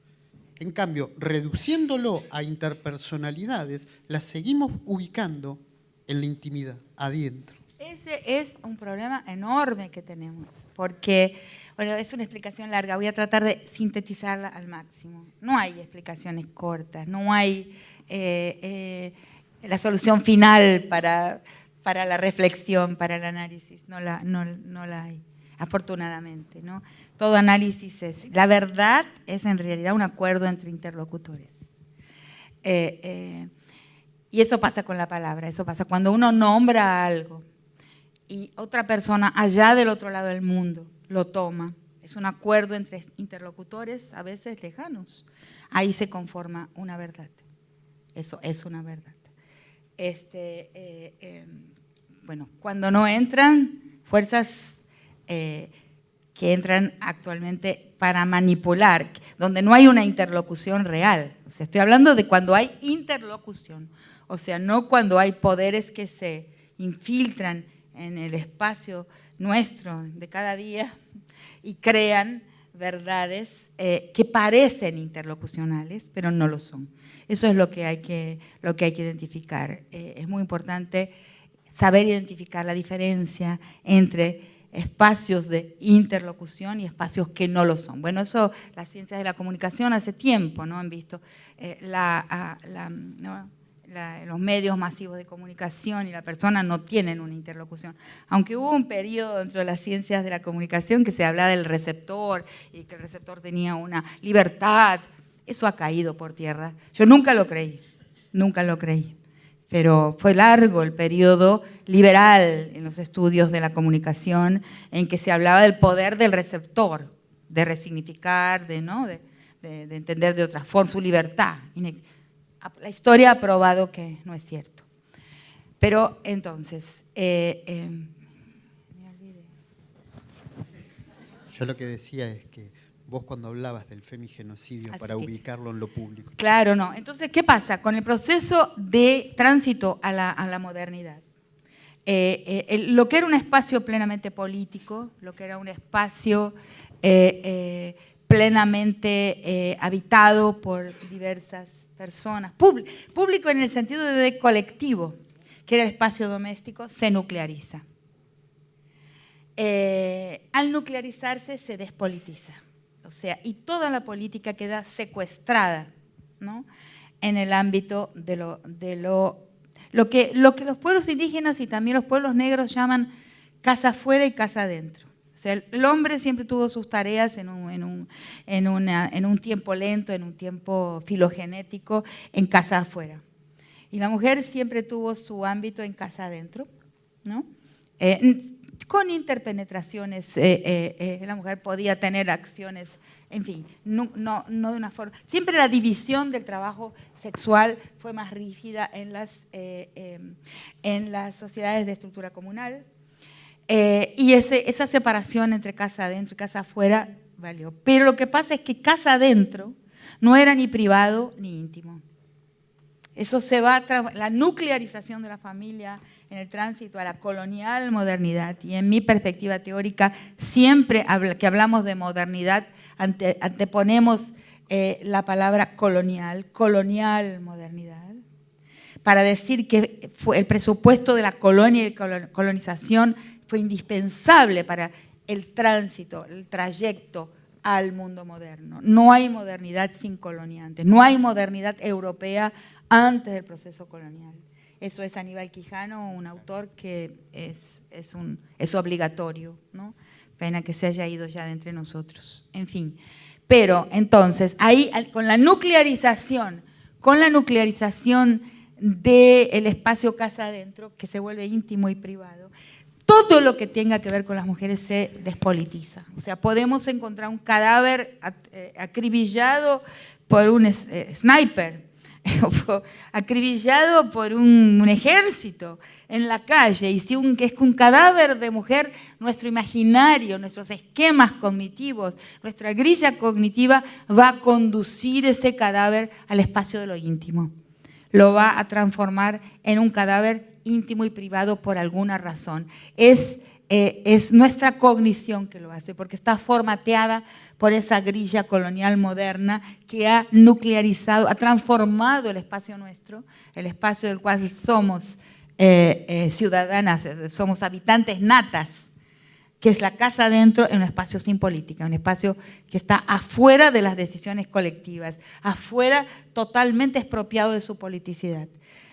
En cambio, reduciéndolo a interpersonalidades, las seguimos ubicando en la intimidad, adentro. Ese es un problema enorme que tenemos, porque, bueno, es una explicación larga, voy a tratar de sintetizarla al máximo. No hay explicaciones cortas, no hay la solución final para la reflexión, para el análisis, no la hay, afortunadamente, ¿no? Todo análisis es, la verdad es en realidad un acuerdo entre interlocutores. Y eso pasa con la palabra, eso pasa cuando uno nombra algo y otra persona allá del otro lado del mundo lo toma. Es un acuerdo entre interlocutores, a veces lejanos. Ahí se conforma una verdad. Eso es una verdad. Bueno, cuando no entran fuerzas que entran actualmente para manipular, donde no hay una interlocución real. O sea, estoy hablando de cuando hay interlocución, o sea, no cuando hay poderes que se infiltran en el espacio nuestro de cada día y crean verdades que parecen interlocucionales, pero no lo son. Eso es lo que hay que identificar. Es muy importante saber identificar la diferencia entre espacios de interlocución y espacios que no lo son. Bueno, eso las ciencias de la comunicación hace tiempo, ¿no? Han visto los medios masivos de comunicación y la persona no tienen una interlocución. Aunque hubo un periodo dentro de las ciencias de la comunicación que se hablaba del receptor y que el receptor tenía una libertad, eso ha caído por tierra. Yo nunca lo creí, pero fue largo el periodo liberal en los estudios de la comunicación en que se hablaba del poder del receptor, de resignificar, de entender de otra forma su libertad. La historia ha probado que no es cierto. Pero entonces, me olvidé. Yo lo que decía es que vos cuando hablabas del femigenocidio para sí. ubicarlo en lo público. Claro, no. Entonces, ¿qué pasa? Con el proceso de tránsito a la modernidad, lo que era un espacio plenamente político, lo que era un espacio plenamente habitado por diversas personas, público en el sentido de colectivo, que era el espacio doméstico, se nucleariza. Al nuclearizarse se despolitiza. O sea, y toda la política queda secuestrada, ¿no? En el ámbito de lo que los pueblos indígenas y también los pueblos negros llaman casa afuera y casa adentro. O sea, el hombre siempre tuvo sus tareas en un tiempo lento, en un tiempo filogenético, en casa afuera. Y la mujer siempre tuvo su ámbito en casa adentro, ¿no? Con interpenetraciones, la mujer podía tener acciones, en fin, no de una forma. Siempre la división del trabajo sexual fue más rígida en las sociedades de estructura comunal, y esa separación entre casa adentro y casa afuera valió. Pero lo que pasa es que casa adentro no era ni privado ni íntimo. Eso se va a la nuclearización de la familia en el tránsito a la colonial modernidad. Y en mi perspectiva teórica, siempre que hablamos de modernidad, anteponemos la palabra colonial modernidad, para decir que el presupuesto de la colonia y colonización fue indispensable para el tránsito, el trayecto al mundo moderno. No hay modernidad sin coloniantes, no hay modernidad europea antes del proceso colonial. Eso es Aníbal Quijano, un autor que es obligatorio, ¿no? Pena que se haya ido ya de entre nosotros. En fin, pero entonces, ahí con la nuclearización del espacio casa adentro, que se vuelve íntimo y privado, todo lo que tenga que ver con las mujeres se despolitiza. O sea, podemos encontrar un cadáver acribillado por un sniper, acribillado por un ejército en la calle, y si es un cadáver de mujer, nuestro imaginario, nuestros esquemas cognitivos, nuestra grilla cognitiva va a conducir ese cadáver al espacio de lo íntimo. Lo va a transformar en un cadáver íntimo y privado por alguna razón. Es nuestra cognición que lo hace, porque está formateada por esa grilla colonial moderna que ha nuclearizado, ha transformado el espacio nuestro, el espacio del cual somos ciudadanas, somos habitantes natas, que es la casa adentro, en un espacio sin política, un espacio que está afuera de las decisiones colectivas, afuera, totalmente expropiado de su politicidad.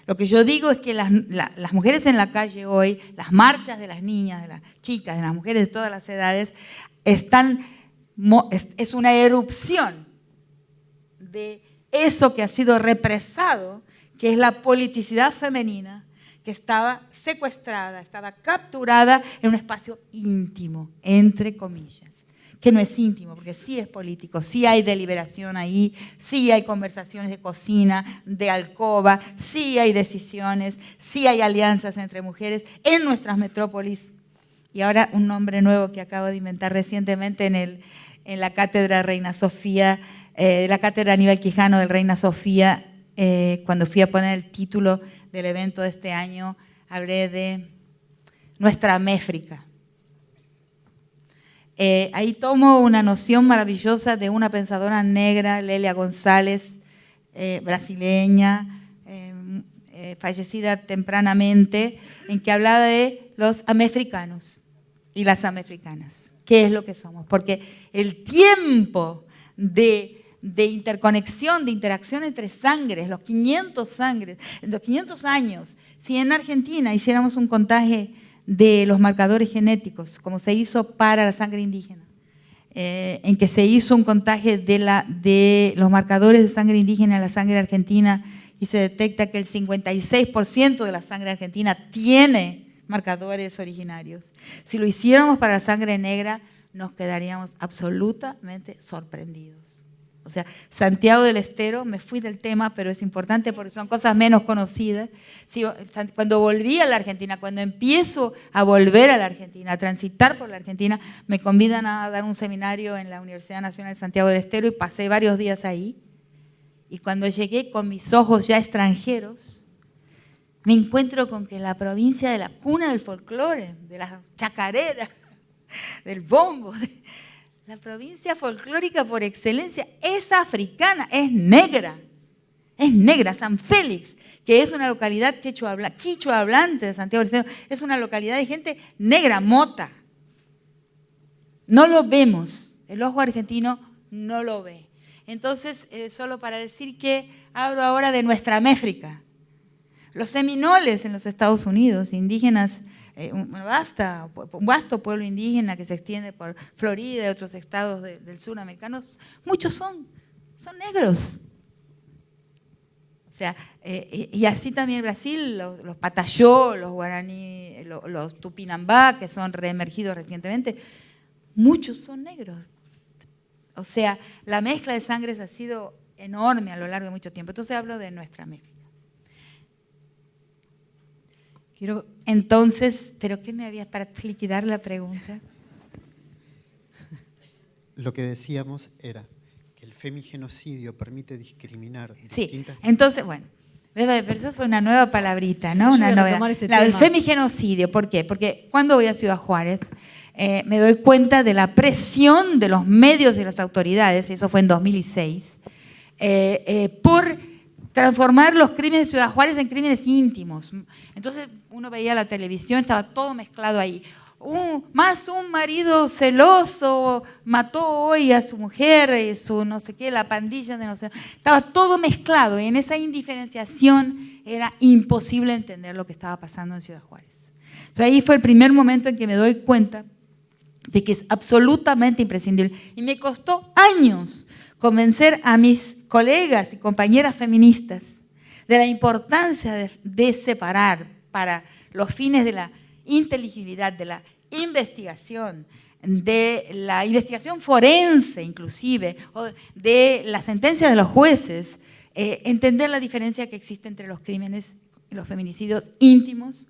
Lo que yo digo es que las mujeres en la calle hoy, las marchas de las niñas, de las chicas, de las mujeres de todas las edades, es una erupción de eso que ha sido represado, que es la politicidad femenina, que estaba secuestrada, estaba capturada en un espacio íntimo, entre comillas, que no es íntimo, porque sí es político, sí hay deliberación ahí, sí hay conversaciones de cocina, de alcoba, sí hay decisiones, sí hay alianzas entre mujeres en nuestras metrópolis. Y ahora un nombre nuevo que acabo de inventar recientemente en la cátedra Reina Sofía, la cátedra Aníbal Quijano del Reina Sofía, cuando fui a poner el título del evento de este año, hablé de nuestra Méfrica. Ahí tomo una noción maravillosa de una pensadora negra, Lélia González, brasileña, fallecida tempranamente, en que hablaba de los amefricanos y las amefricanas. ¿Qué es lo que somos? Porque el tiempo de interconexión, de interacción entre sangres, los 500 años, si en Argentina hiciéramos un contagio de los marcadores genéticos, como se hizo para la sangre indígena, en que se hizo un contagio de los marcadores de sangre indígena a la sangre argentina, y se detecta que el 56% de la sangre argentina tiene marcadores originarios. Si lo hiciéramos para la sangre negra, nos quedaríamos absolutamente sorprendidos. O sea, Santiago del Estero, me fui del tema, pero es importante porque son cosas menos conocidas. Cuando volví a la Argentina, cuando empiezo a volver a la Argentina, a transitar por la Argentina, me convidan a dar un seminario en la Universidad Nacional de Santiago del Estero y pasé varios días ahí. Y cuando llegué con mis ojos ya extranjeros, me encuentro con que la provincia de la cuna del folclore, de la chacarera, del bombo, la provincia folclórica por excelencia es africana, es negra, San Félix, que es una localidad quichua hablante de Santiago del Estero, es una localidad de gente negra, mota. No lo vemos, el ojo argentino no lo ve. Entonces, solo para decir que hablo ahora de nuestra Méfrica. Los seminoles en los Estados Unidos, indígenas, un vasto pueblo indígena que se extiende por Florida y otros estados del sur americanos, muchos son negros. O sea, y así también Brasil, los Patayó, los guaraní, los Tupinambá, que son reemergidos recientemente, muchos son negros. O sea, la mezcla de sangres ha sido enorme a lo largo de mucho tiempo. Entonces hablo de nuestra Méfrica. Entonces, ¿pero qué me habías para liquidar la pregunta? Lo que decíamos era que el femigenocidio permite discriminar. Sí, entonces, bueno, pero eso fue una nueva palabrita, ¿no? Una nueva. El femigenocidio, ¿por qué? Porque cuando voy a Ciudad Juárez, me doy cuenta de la presión de los medios y las autoridades, eso fue en 2006, por transformar los crímenes de Ciudad Juárez en crímenes íntimos. Entonces uno veía la televisión, estaba todo mezclado ahí. Más un marido celoso mató hoy a su mujer, su no sé qué, la pandilla de no sé. Estaba todo mezclado y en esa indiferenciación era imposible entender lo que estaba pasando en Ciudad Juárez. Entonces, ahí fue el primer momento en que me doy cuenta de que es absolutamente imprescindible. Y me costó años convencer a mis colegas y compañeras feministas de la importancia de separar para los fines de la inteligibilidad de la investigación forense inclusive, o de la sentencia de los jueces, entender la diferencia que existe entre los crímenes, los feminicidios íntimos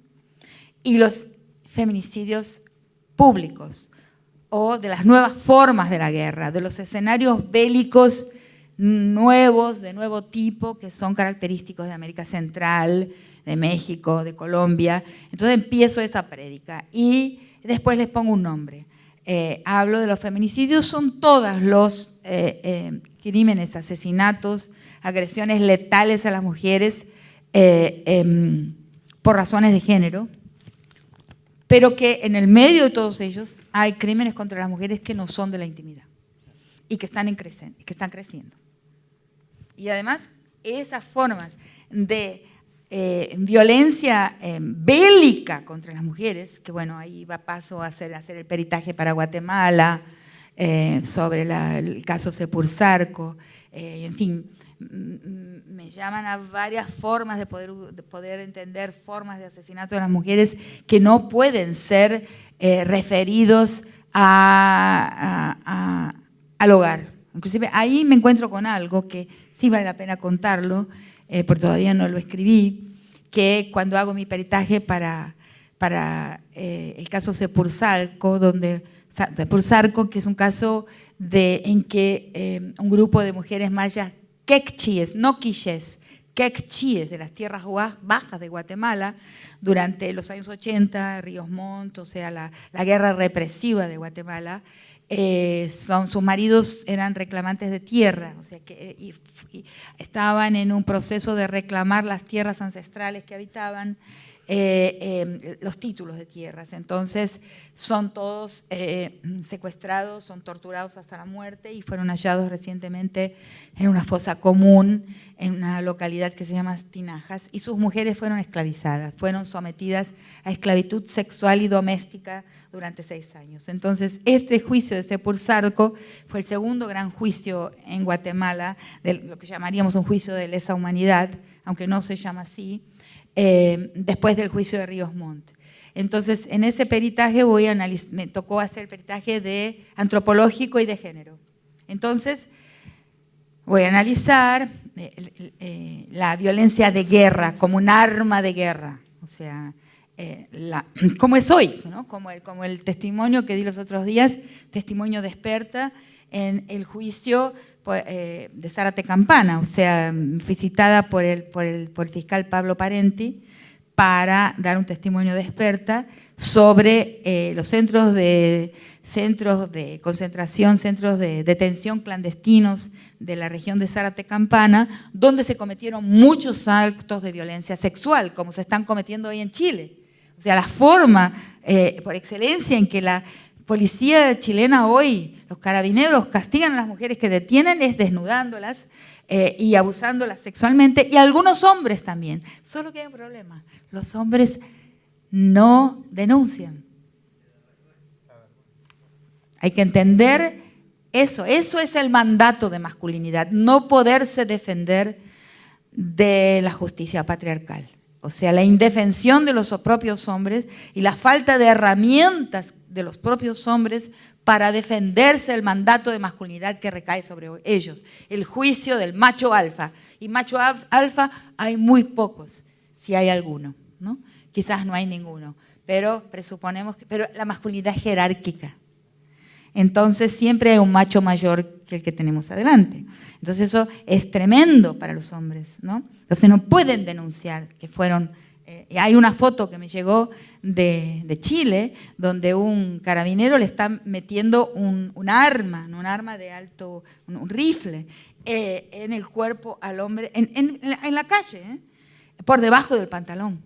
y los feminicidios públicos, o de las nuevas formas de la guerra, de los escenarios bélicos nuevos, de nuevo tipo, que son característicos de América Central, de México, de Colombia. Entonces empiezo esa prédica y después les pongo un nombre. Hablo de los feminicidios, son todos los crímenes, asesinatos, agresiones letales a las mujeres por razones de género, pero que en el medio de todos ellos hay crímenes contra las mujeres que no son de la intimidad y que están creciendo. Y además, esas formas de violencia bélica contra las mujeres, que bueno, ahí paso a hacer el peritaje para Guatemala, sobre el caso Sepursarco, en fin, me llaman a varias formas de poder entender formas de asesinato de las mujeres que no pueden ser referidos al hogar. Inclusive ahí me encuentro con algo que sí vale la pena contarlo, porque todavía no lo escribí, que cuando hago mi peritaje para el caso Sepursarco, que es un caso en que un grupo de mujeres mayas quechíes, no quichés, quechíes de las tierras bajas de Guatemala, durante los años 80, Ríos Montt, o sea, la guerra represiva de Guatemala, sus maridos eran reclamantes de tierra, o sea, y estaban en un proceso de reclamar las tierras ancestrales que habitaban, los títulos de tierras. Entonces son todos secuestrados, son torturados hasta la muerte y fueron hallados recientemente en una fosa común en una localidad que se llama Tinajas, y sus mujeres fueron esclavizadas, fueron sometidas a esclavitud sexual y doméstica durante 6 años. Entonces, este juicio de Sepursarco fue el segundo gran juicio en Guatemala, de lo que llamaríamos un juicio de lesa humanidad, aunque no se llama así, después del juicio de Ríos Montt. Entonces, en ese peritaje me tocó hacer peritaje antropológico y de género. Entonces, voy a analizar la violencia de guerra como un arma de guerra, o sea, como es hoy, ¿no? como el testimonio que di los otros días, testimonio de experta en el juicio de Zárate Campana, o sea, fui citada por el fiscal Pablo Parenti para dar un testimonio de experta sobre los centros de concentración, centros de detención clandestinos de la región de Zárate Campana, donde se cometieron muchos actos de violencia sexual, como se están cometiendo hoy en Chile. O sea, la forma por excelencia en que la policía chilena hoy, los carabineros castigan a las mujeres que detienen es desnudándolas y abusándolas sexualmente, y algunos hombres también. Solo que hay un problema, los hombres no denuncian. Hay que entender eso es el mandato de masculinidad, no poderse defender de la justicia patriarcal. O sea, la indefensión de los propios hombres y la falta de herramientas de los propios hombres para defenderse del mandato de masculinidad que recae sobre ellos. El juicio del macho alfa. Y macho alfa hay muy pocos, si hay alguno, ¿no? Quizás no hay ninguno, pero pero la masculinidad es jerárquica. Entonces siempre hay un macho mayor que el que tenemos adelante. Entonces eso es tremendo para los hombres, ¿no? Entonces no pueden denunciar que fueron... hay una foto que me llegó de Chile, donde un carabinero le está metiendo un arma de alto, un rifle, en el cuerpo al hombre, en la calle, por debajo del pantalón.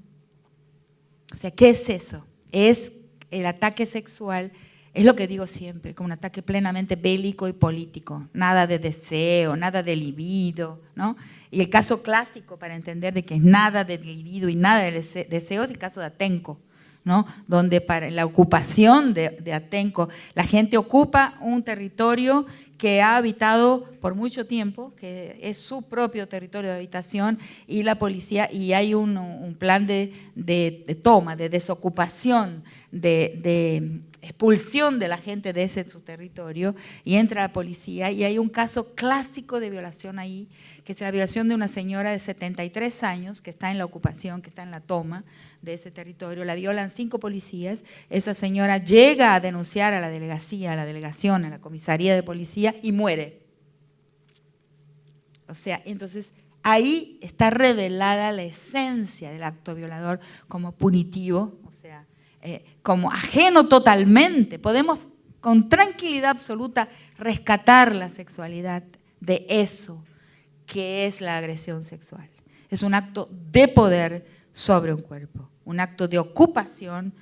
O sea, ¿qué es eso? Es el ataque sexual. Es lo que digo siempre, como un ataque plenamente bélico y político. Nada de deseo, nada de libido, ¿no? Y el caso clásico para entender de que es nada de libido y nada de deseo es el caso de Atenco, ¿no? Donde para la ocupación de Atenco, la gente ocupa un territorio que ha habitado por mucho tiempo, que es su propio territorio de habitación, y la policía, y hay un plan de toma, de desocupación, de expulsión de la gente de ese su territorio, y entra la policía, y hay un caso clásico de violación ahí, que es la violación de una señora de 73 años, que está en la ocupación, que está en la toma de ese territorio. La violan 5 policías, esa señora llega a denunciar a la delegación, a la comisaría de policía, y muere. O sea, entonces ahí está revelada la esencia del acto violador como punitivo, o sea, como ajeno totalmente. Podemos con tranquilidad absoluta rescatar la sexualidad de eso que es la agresión sexual. Es un acto de poder sobre un cuerpo, un acto de ocupación,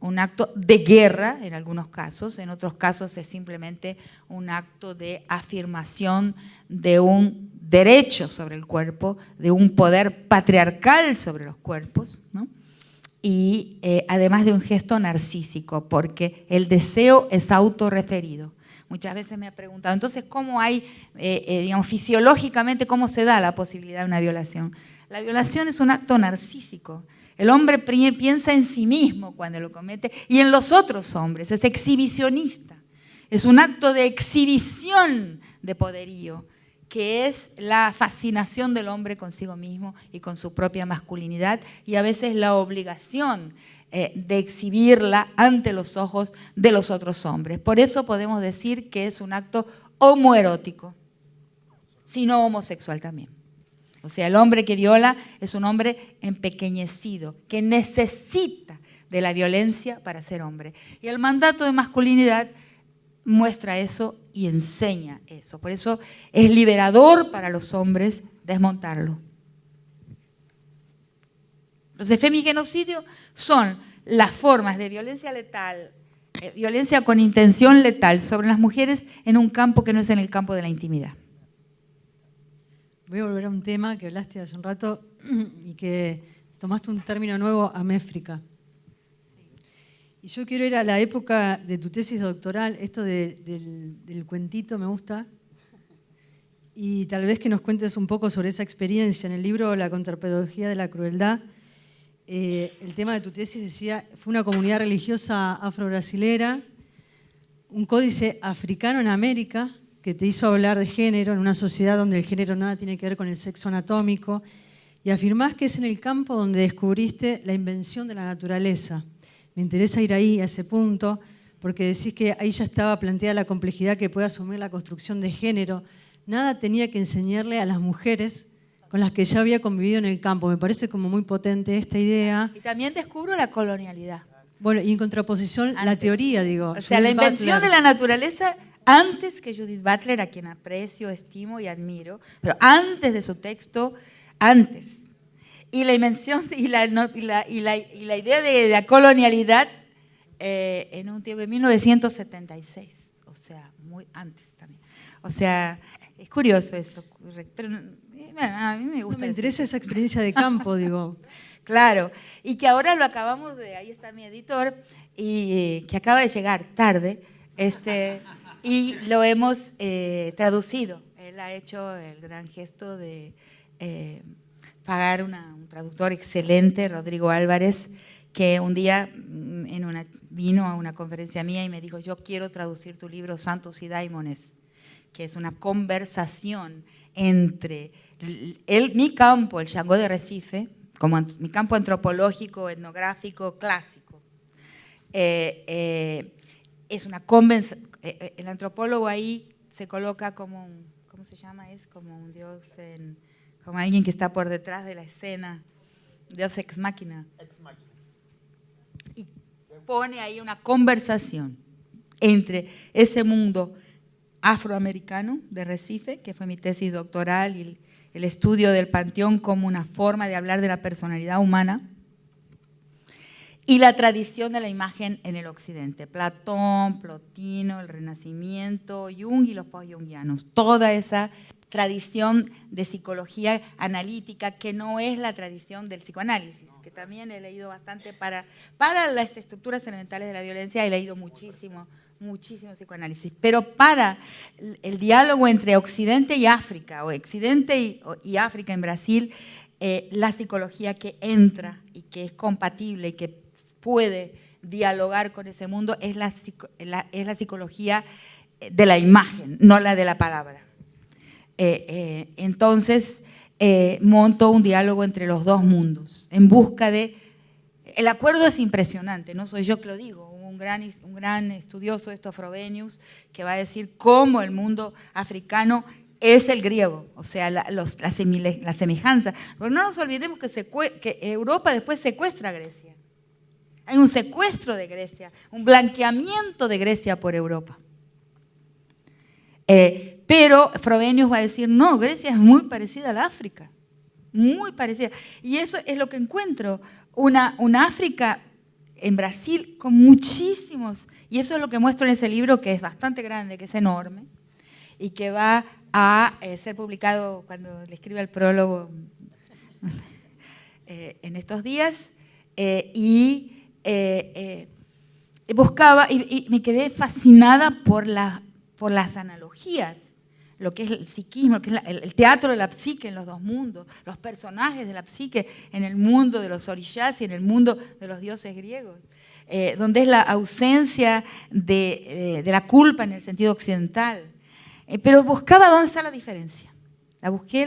un acto de guerra en algunos casos, en otros casos es simplemente un acto de afirmación de un derecho sobre el cuerpo, de un poder patriarcal sobre los cuerpos, ¿no? Y además de un gesto narcísico, porque el deseo es autorreferido. Muchas veces me ha preguntado, entonces, ¿cómo hay, digamos, fisiológicamente, cómo se da la posibilidad de una violación? La violación es un acto narcísico. El hombre piensa en sí mismo cuando lo comete y en los otros hombres, es exhibicionista. Es un acto de exhibición de poderío, que es la fascinación del hombre consigo mismo y con su propia masculinidad, y a veces la obligación de exhibirla ante los ojos de los otros hombres. Por eso podemos decir que es un acto homoerótico, sino homosexual también. O sea, el hombre que viola es un hombre empequeñecido, que necesita de la violencia para ser hombre. Y el mandato de masculinidad muestra eso y enseña eso. Por eso es liberador para los hombres desmontarlo. Entonces, femigenocidio son las formas de violencia letal, violencia con intención letal sobre las mujeres en un campo que no es en el campo de la intimidad. Voy a volver a un tema que hablaste hace un rato y que tomaste un término nuevo, améfrica. Y yo quiero ir a la época de tu tesis doctoral, esto del cuentito me gusta, y tal vez que nos cuentes un poco sobre esa experiencia. En el libro La contrapedagogía de la crueldad, el tema de tu tesis decía, fue una comunidad religiosa afro-brasilera, un códice africano en América, que te hizo hablar de género en una sociedad donde el género nada tiene que ver con el sexo anatómico, y afirmás que es en el campo donde descubriste la invención de la naturaleza. Me interesa ir ahí, a ese punto, porque decís que ahí ya estaba planteada la complejidad que puede asumir la construcción de género. Nada tenía que enseñarle a las mujeres con las que ya había convivido en el campo. Me parece como muy potente esta idea. Y también descubro la colonialidad. Bueno, y en contraposición, Antes. la teoría, digo. O sea, la Judith invención Butler. de la naturaleza antes que Judith Butler, a quien aprecio, estimo y admiro, pero antes de su texto, antes. Y la invención y la idea de la colonialidad en un tiempo de 1976, o sea, muy antes también. O sea, es curioso eso. Pero, bueno, a mí me gusta. Me interesa esa experiencia de campo, digo. Claro, y que ahora lo acabamos de, ahí está mi editor, y que acaba de llegar tarde, y lo hemos traducido. Él ha hecho el gran gesto de pagar un traductor excelente, Rodrigo Álvarez, que un día vino a una conferencia mía y me dijo, yo quiero traducir tu libro Santos y Daimones, que es una conversación entre mi campo, el Xangô de Recife, como mi campo antropológico, etnográfico, clásico. Es una conversación, el antropólogo ahí se coloca como un, ¿cómo se llama? Es como un dios, como alguien que está por detrás de la escena, dios ex machina. Y pone ahí una conversación entre ese mundo afroamericano de Recife, que fue mi tesis doctoral, y el estudio del panteón como una forma de hablar de la personalidad humana, y la tradición de la imagen en el occidente. Platón, Plotino, el Renacimiento, Jung y los post-jungianos. Toda esa tradición de psicología analítica que no es la tradición del psicoanálisis, que también he leído bastante para las estructuras elementales de la violencia, he leído muchísimo muchísimo psicoanálisis, pero para el diálogo entre Occidente y África, o Occidente y África en Brasil, la psicología que entra y que es compatible y que puede dialogar con ese mundo es la psicología de la imagen, no la de la palabra. Entonces, monto un diálogo entre los dos mundos, en busca de... El acuerdo es impresionante, no soy yo que lo digo, un gran estudioso de esto, Frobenius, que va a decir cómo el mundo africano es el griego, o sea, la semejanza. Pero no nos olvidemos que Europa después secuestra a Grecia. Hay un secuestro de Grecia, un blanqueamiento de Grecia por Europa. Pero Frobenius va a decir, no, Grecia es muy parecida a la África, muy parecida. Y eso es lo que encuentro, una África en Brasil con muchísimos, y eso es lo que muestro en ese libro, que es bastante grande, que es enorme, y que va a ser publicado cuando le escriba el prólogo en estos días, buscaba y me quedé fascinada por las analogías, lo que es el psiquismo, lo que es el teatro de la psique en los dos mundos, los personajes de la psique en el mundo de los orishas y en el mundo de los dioses griegos, donde es la ausencia de la culpa en el sentido occidental. Pero buscaba dónde está la diferencia. La busqué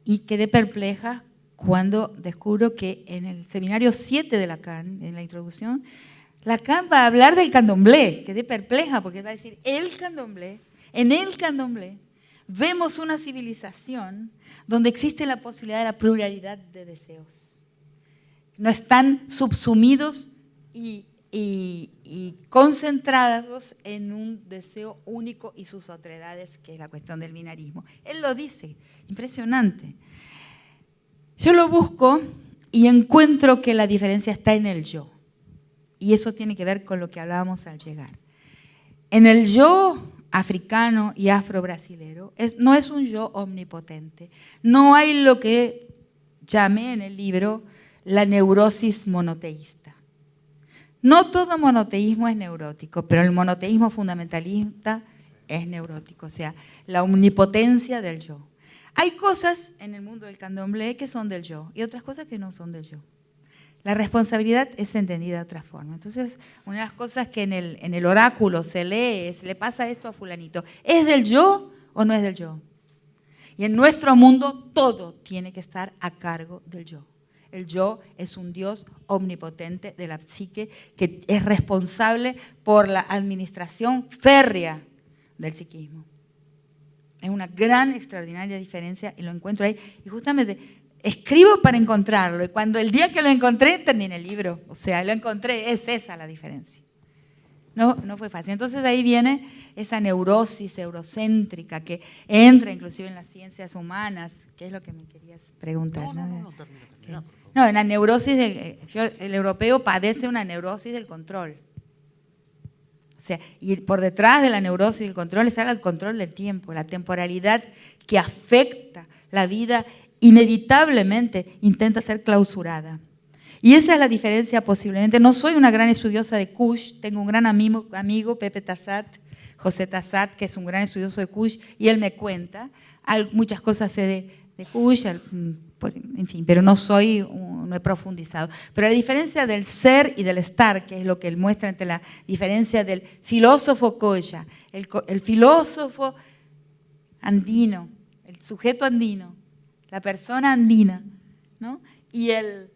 y quedé perpleja cuando descubro que en el seminario 7 de Lacan, en la introducción, Lacan va a hablar del candomblé. Quedé perpleja porque va a decir, el candomblé, en el candomblé vemos una civilización donde existe la posibilidad de la pluralidad de deseos. No están subsumidos y concentrados en un deseo único y sus otredades, que es la cuestión del binarismo. Él lo dice, impresionante. Yo lo busco y encuentro que la diferencia está en el yo. Y eso tiene que ver con lo que hablábamos al llegar. En el yo africano y afro-brasilero no es un yo omnipotente. No hay lo que llamé en el libro la neurosis monoteísta. No todo monoteísmo es neurótico, pero el monoteísmo fundamentalista es neurótico, o sea, la omnipotencia del yo. Hay cosas en el mundo del candomblé que son del yo y otras cosas que no son del yo. La responsabilidad es entendida de otra forma. Entonces, una de las cosas que en el oráculo se lee es, le pasa esto a fulanito, ¿es del yo o no es del yo? Y en nuestro mundo todo tiene que estar a cargo del yo. El yo es un Dios omnipotente de la psique que es responsable por la administración férrea del psiquismo. Es una gran, extraordinaria diferencia y lo encuentro ahí. Y justamente escribo para encontrarlo y cuando el día que lo encontré terminé el libro. O sea, lo encontré, es esa la diferencia. No fue fácil. Entonces ahí viene esa neurosis eurocéntrica que entra inclusive en las ciencias humanas. ¿Qué es lo que me querías preguntar? No, termina, por favor. No, en la neurosis, el europeo padece una neurosis del control. O sea, y por detrás de la neurosis del control está el control del tiempo, la temporalidad que afecta la vida, inevitablemente intenta ser clausurada. Y esa es la diferencia posiblemente. No soy una gran estudiosa de Kush, tengo un gran amigo Pepe Tassat, José Tassat, que es un gran estudioso de Kush, y él me cuenta, muchas cosas sé de Kush, en fin, pero no he profundizado. Pero la diferencia del ser y del estar, que es lo que él muestra entre la diferencia del filósofo Coya, el filósofo andino, el sujeto andino, la persona andina, ¿no? y el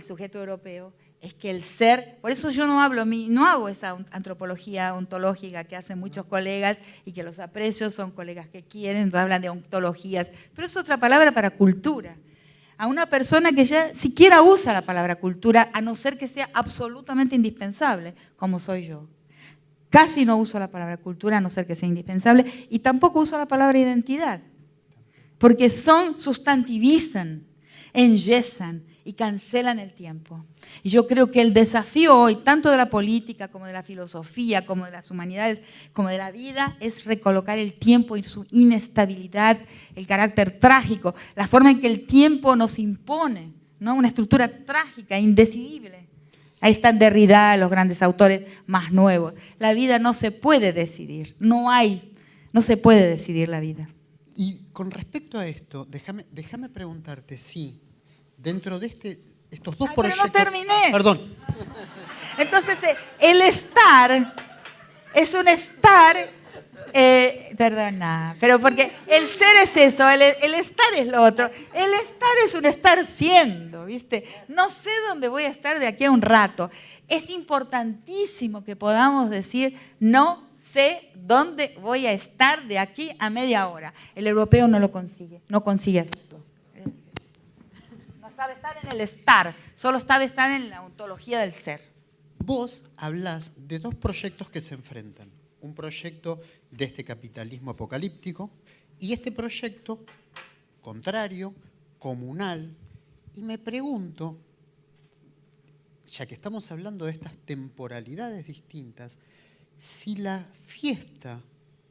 sujeto europeo, es que el ser, por eso yo no hago esa antropología ontológica que hacen muchos colegas y que los aprecio, son colegas que quieren, entonces hablan de ontologías, pero es otra palabra para cultura. A una persona que ya siquiera usa la palabra cultura, a no ser que sea absolutamente indispensable, como soy yo. Casi no uso la palabra cultura, a no ser que sea indispensable, y tampoco uso la palabra identidad, porque sustantivizan, enyesan y cancelan el tiempo. Y yo creo que el desafío hoy, tanto de la política como de la filosofía, como de las humanidades, como de la vida, es recolocar el tiempo y su inestabilidad, el carácter trágico, la forma en que el tiempo nos impone, ¿no? Una estructura trágica, indecidible. Ahí están Derrida, los grandes autores más nuevos. La vida no se puede decidir, no se puede decidir la vida. Y con respecto a esto, déjame preguntarte si dentro de estos dos proyectos... Pero no terminé. Perdón. Entonces, el estar es un estar... perdona, pero porque el ser es eso, el estar es lo otro. El estar es un estar siendo, ¿viste? No sé dónde voy a estar de aquí a un rato. Es importantísimo que podamos decir, no sé dónde voy a estar de aquí a media hora. El europeo no lo consigue, no consigue esto. No sabe estar en el estar, solo sabe estar en la ontología del ser. Vos hablás de dos proyectos que se enfrentan. Un proyecto de este capitalismo apocalíptico y este proyecto contrario, comunal. Y me pregunto, ya que estamos hablando de estas temporalidades distintas, si la fiesta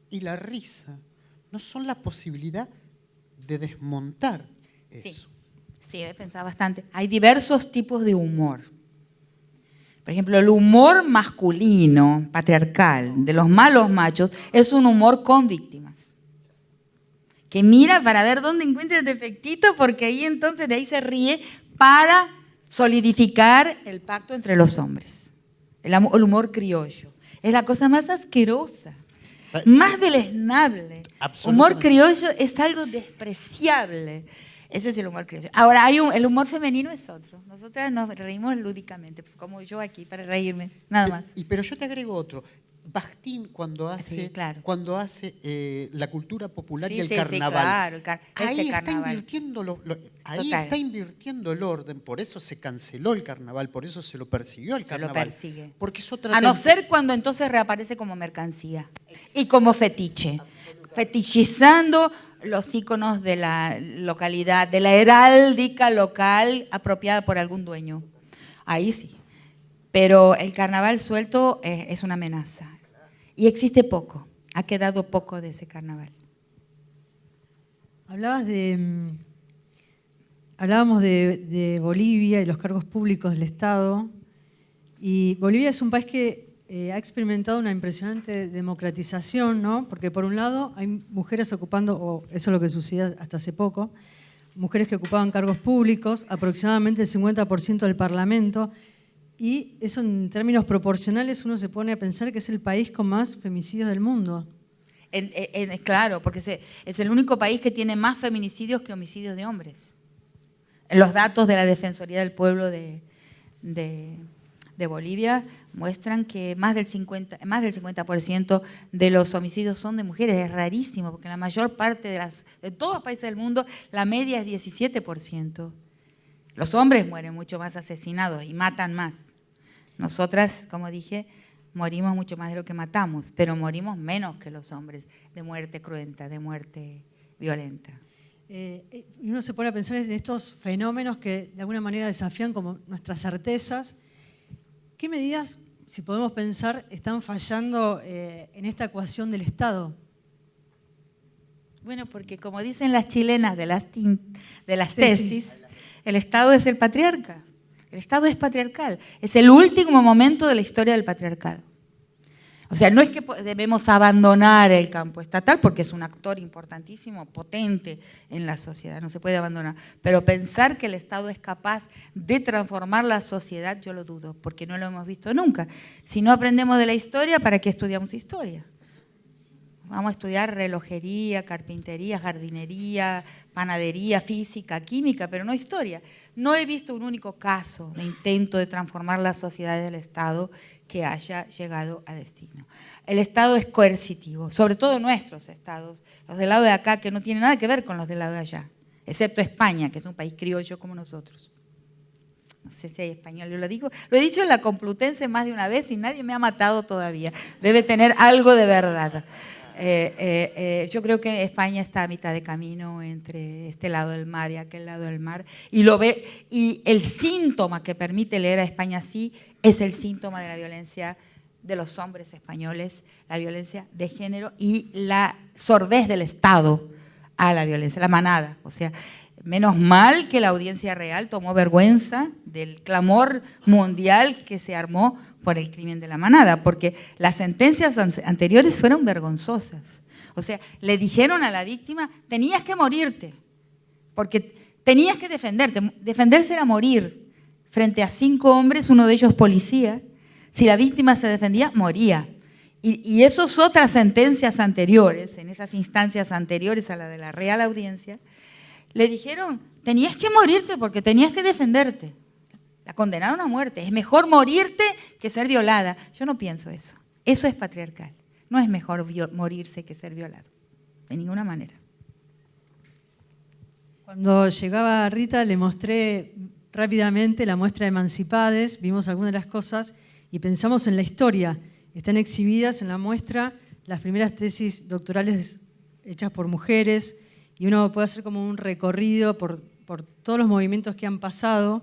y la risa no son la posibilidad de desmontar eso. Sí, he pensado bastante. Hay diversos tipos de humor. Por ejemplo, el humor masculino, patriarcal, de los malos machos, es un humor con víctimas. Que mira para ver dónde encuentra el defectito, porque ahí entonces de ahí se ríe para solidificar el pacto entre los hombres. El humor criollo. Es la cosa más asquerosa, más deleznable. Humor criollo es algo despreciable. Ese es el humor criollo. Ahora, el humor femenino es otro. Nosotras nos reímos lúdicamente, como yo aquí, para reírme, nada más. Pero yo te agrego otro. Bakhtin, cuando hace, sí, claro. La cultura popular Sí, y el sí, carnaval, sí, claro, ahí ese está carnaval. invirtiendo ahí Total. está invirtiendo el orden, por eso se canceló el carnaval, por eso se lo persiguió el carnaval. Se lo persigue. Porque es otra A no ser cuando entonces reaparece como mercancía y como fetiche, fetichizando los íconos de la localidad, de la heráldica local apropiada por algún dueño. Ahí sí. Pero el carnaval suelto es una amenaza. Y existe poco, ha quedado poco de ese carnaval. Hablábamos de Bolivia y los cargos públicos del Estado. Y Bolivia es un país que ha experimentado una impresionante democratización, ¿no? Porque por un lado hay mujeres ocupando, o eso es lo que sucedía hasta hace poco, mujeres que ocupaban cargos públicos, aproximadamente el 50% del Parlamento, y eso en términos proporcionales uno se pone a pensar que es el país con más femicidios del mundo. Claro, porque es el único país que tiene más feminicidios que homicidios de hombres. Los datos de la Defensoría del Pueblo de Bolivia muestran que más del 50% de los homicidios son de mujeres. Es rarísimo, porque en la mayor parte de todos los países del mundo la media es 17%. Los hombres mueren mucho más asesinados y matan más. Nosotras, como dije, morimos mucho más de lo que matamos, pero morimos menos que los hombres de muerte cruenta, de muerte violenta. Y uno se pone a pensar en estos fenómenos que de alguna manera desafían como nuestras certezas. ¿Qué medidas, si podemos pensar, están fallando en esta ecuación del Estado? Bueno, porque como dicen las chilenas de las tesis, el Estado es el patriarca. El Estado es patriarcal. Es el último momento de la historia del patriarcado. O sea, no es que debemos abandonar el campo estatal, porque es un actor importantísimo, potente en la sociedad, no se puede abandonar. Pero pensar que el Estado es capaz de transformar la sociedad, yo lo dudo, porque no lo hemos visto nunca. Si no aprendemos de la historia, ¿para qué estudiamos historia? Vamos a estudiar relojería, carpintería, jardinería, panadería, física, química, pero no historia. No he visto un único caso de intento de transformar las sociedades del Estado que haya llegado a destino. El Estado es coercitivo, sobre todo nuestros estados, los del lado de acá, que no tienen nada que ver con los del lado de allá, excepto España, que es un país criollo como nosotros. No sé si hay español, yo lo digo. Lo he dicho en la Complutense más de una vez y nadie me ha matado todavía. Debe tener algo de verdad. Yo creo que España está a mitad de camino entre este lado del mar y aquel lado del mar, y el síntoma que permite leer a España así es el síntoma de la violencia de los hombres españoles, la violencia de género y la sordez del Estado a la violencia, la manada. O sea, menos mal que la Audiencia Real tomó vergüenza del clamor mundial que se armó por el crimen de la manada, porque las sentencias anteriores fueron vergonzosas. O sea, le dijeron a la víctima, tenías que morirte, porque tenías que defenderte. Defenderse era morir frente a 5 hombres, uno de ellos policía. Si la víctima se defendía, moría. Y esas otras sentencias anteriores, en esas instancias anteriores a la de la Real Audiencia, le dijeron, tenías que morirte porque tenías que defenderte. La condenaron a muerte. Es mejor morirte que ser violada. Yo no pienso eso. Eso es patriarcal. No es mejor morirse que ser violado. De ninguna manera. Cuando llegaba Rita le mostré rápidamente la muestra de Emancipades, vimos algunas de las cosas y pensamos en la historia. Están exhibidas en la muestra las primeras tesis doctorales hechas por mujeres y uno puede hacer como un recorrido por todos los movimientos que han pasado.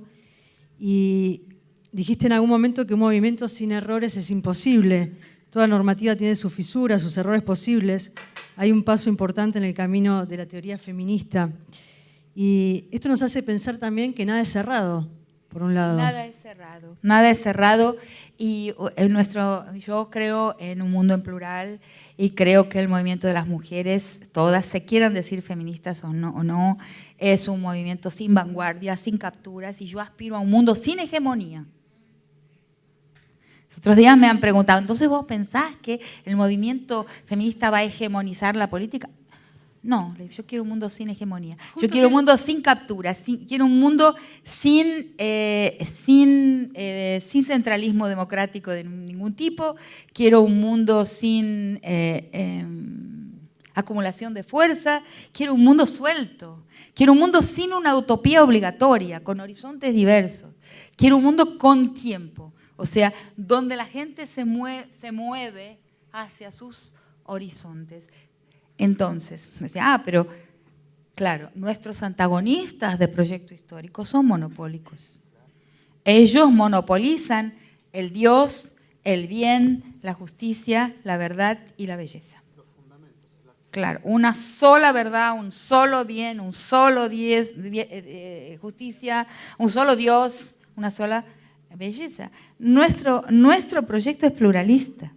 Y dijiste en algún momento que un movimiento sin errores es imposible. Toda normativa tiene sus fisuras, sus errores posibles. Hay un paso importante en el camino de la teoría feminista. Y esto nos hace pensar también que nada es cerrado, por un lado. Nada es cerrado. Nada es cerrado. Y yo creo en un mundo en plural y creo que el movimiento de las mujeres, todas se quieran decir feministas o no, es un movimiento sin vanguardia, sin capturas, y yo aspiro a un mundo sin hegemonía. Los otros días me han preguntado, ¿entonces vos pensás que el movimiento feminista va a hegemonizar la política? No, yo quiero un mundo sin hegemonía. Yo quiero un mundo sin capturas, quiero un mundo sin centralismo democrático de ningún tipo, quiero un mundo sin acumulación de fuerza, quiero un mundo suelto, quiero un mundo sin una utopía obligatoria, con horizontes diversos, quiero un mundo con tiempo, o sea, donde la gente se mueve hacia sus horizontes. Entonces, pero claro, nuestros antagonistas de proyecto histórico son monopólicos. Ellos monopolizan el Dios, el bien, la justicia, la verdad y la belleza. Claro, una sola verdad, un solo bien, un solo justicia, un solo Dios, una sola belleza. Nuestro proyecto es pluralista.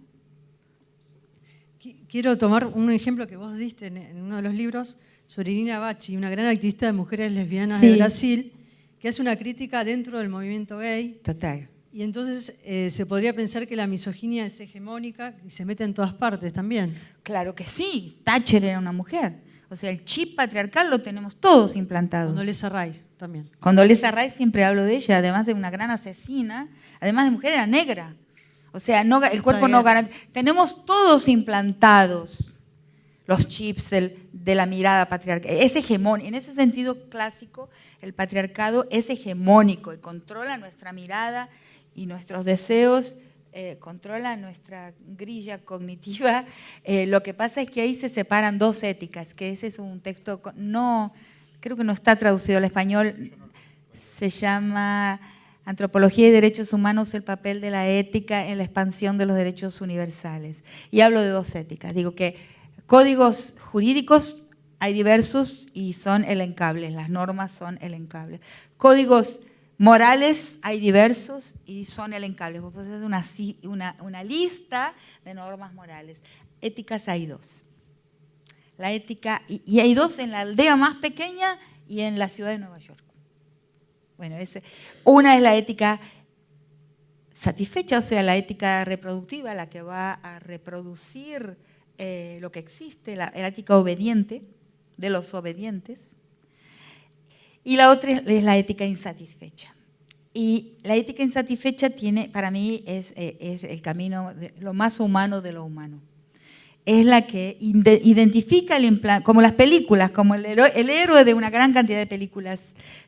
Quiero tomar un ejemplo que vos diste en uno de los libros sobre Irina Bacci, una gran activista de mujeres lesbianas de Brasil, que hace una crítica dentro del movimiento gay. Total. Y entonces se podría pensar que la misoginia es hegemónica y se mete en todas partes también. Claro que sí. Thatcher era una mujer. O sea, el chip patriarcal lo tenemos todos implantado. Condoleezza Rice también. Condoleezza Rice, siempre hablo de ella, además de una gran asesina, además de mujer, era negra. O sea, el cuerpo no garantiza. Tenemos todos implantados los chips de la mirada patriarcal. Es hegemónico. En ese sentido clásico, el patriarcado es hegemónico y controla nuestra mirada y nuestros deseos, controla nuestra grilla cognitiva. Lo que pasa es que ahí se separan dos éticas, que ese es un texto, creo que no está traducido al español, se llama Antropología y Derechos Humanos, el papel de la ética en la expansión de los derechos universales. Y hablo de dos éticas. Digo que códigos jurídicos hay diversos y son elencables, las normas son elencables. Códigos morales hay diversos y son elencables. Vos podés hacer una lista de normas morales. Éticas hay dos. La ética, y hay dos en la aldea más pequeña y en la ciudad de Nueva York. Bueno, una es la ética satisfecha, o sea, la ética reproductiva, la que va a reproducir lo que existe, la ética obediente, de los obedientes. Y la otra es la ética insatisfecha. Y la ética insatisfecha para mí es el camino, lo más humano de lo humano. Es la que identifica como las películas, como el héroe de una gran cantidad de películas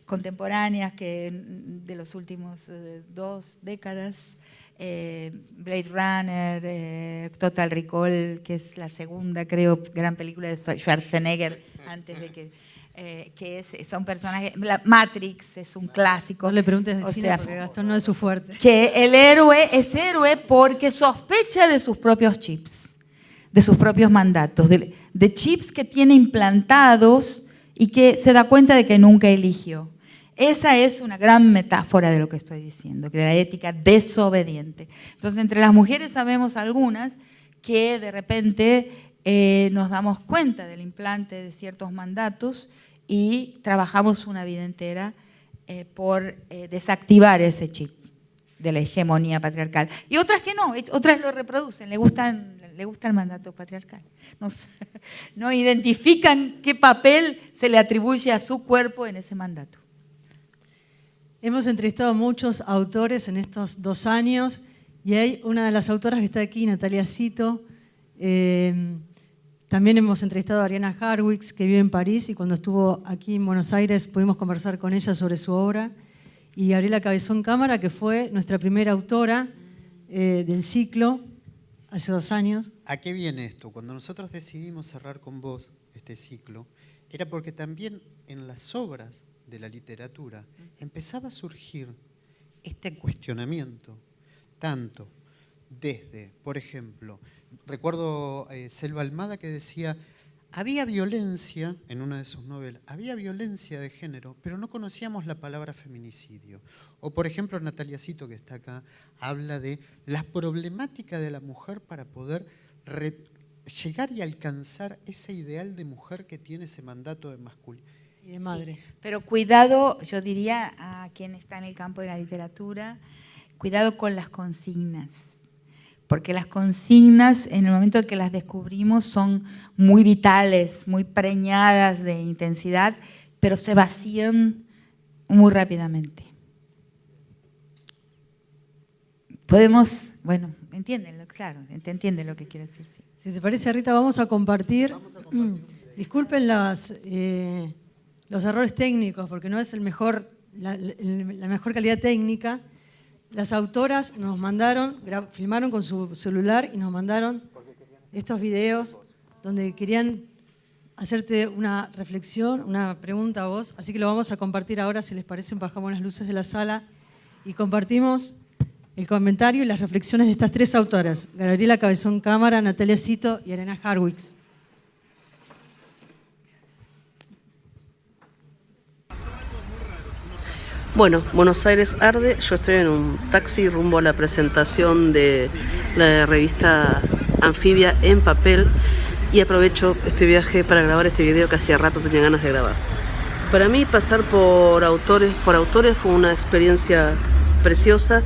contemporáneas de los últimos 2 décadas, Blade Runner, Total Recall, que es la segunda, creo, gran película de Schwarzenegger, antes de son personajes, Matrix es un clásico. No le preguntes de cine porque Gastón no es su fuerte. Que el héroe es héroe porque sospecha de sus propios chips, de sus propios mandatos, de chips que tiene implantados y que se da cuenta de que nunca eligió. Esa es una gran metáfora de lo que estoy diciendo, de la ética desobediente. Entonces, entre las mujeres sabemos algunas que de repente nos damos cuenta del implante de ciertos mandatos y trabajamos una vida entera por desactivar ese chip de la hegemonía patriarcal. Y otras que no, otras lo reproducen, le gusta el mandato patriarcal. No identifican qué papel se le atribuye a su cuerpo en ese mandato. Hemos entrevistado a muchos autores en estos 2 años y hay una de las autoras que está aquí, Natalia Cito. También hemos entrevistado a Ariana Harwicz, que vive en París, y cuando estuvo aquí en Buenos Aires pudimos conversar con ella sobre su obra. Y Gabriela Cabezón Cámara, que fue nuestra primera autora del ciclo hace 2 años. ¿A qué viene esto? Cuando nosotros decidimos cerrar con vos este ciclo, era porque también en las obras de la literatura empezaba a surgir este cuestionamiento, tanto desde, por ejemplo, recuerdo Selva Almada que decía, había violencia, en una de sus novelas, había violencia de género, pero no conocíamos la palabra feminicidio. O por ejemplo Natalia Cito, que está acá, habla de la problemática de la mujer para poder llegar y alcanzar ese ideal de mujer que tiene ese mandato de masculinidad. Y de madre. Sí, pero cuidado, yo diría a quien está en el campo de la literatura, cuidado con las consignas. Porque las consignas, en el momento en que las descubrimos, son muy vitales, muy preñadas de intensidad, pero se vacían muy rápidamente. Podemos, bueno, entiéndenlo, claro, entienden lo que quiero decir. Sí. Si te parece, Rita, vamos a compartir. Disculpen los errores técnicos, porque no es la mejor calidad técnica. Las autoras nos mandaron, filmaron con su celular y nos mandaron estos videos donde querían hacerte una reflexión, una pregunta a vos. Así que lo vamos a compartir ahora, si les parece, bajamos las luces de la sala y compartimos el comentario y las reflexiones de estas 3 autoras, Gabriela Cabezón Cámara, Natalia Cito y Ariana Harwicz. Bueno, Buenos Aires arde, yo estoy en un taxi rumbo a la presentación de la revista Anfibia en papel y aprovecho este viaje para grabar este video que hacía rato tenía ganas de grabar. Para mí pasar por autores fue una experiencia preciosa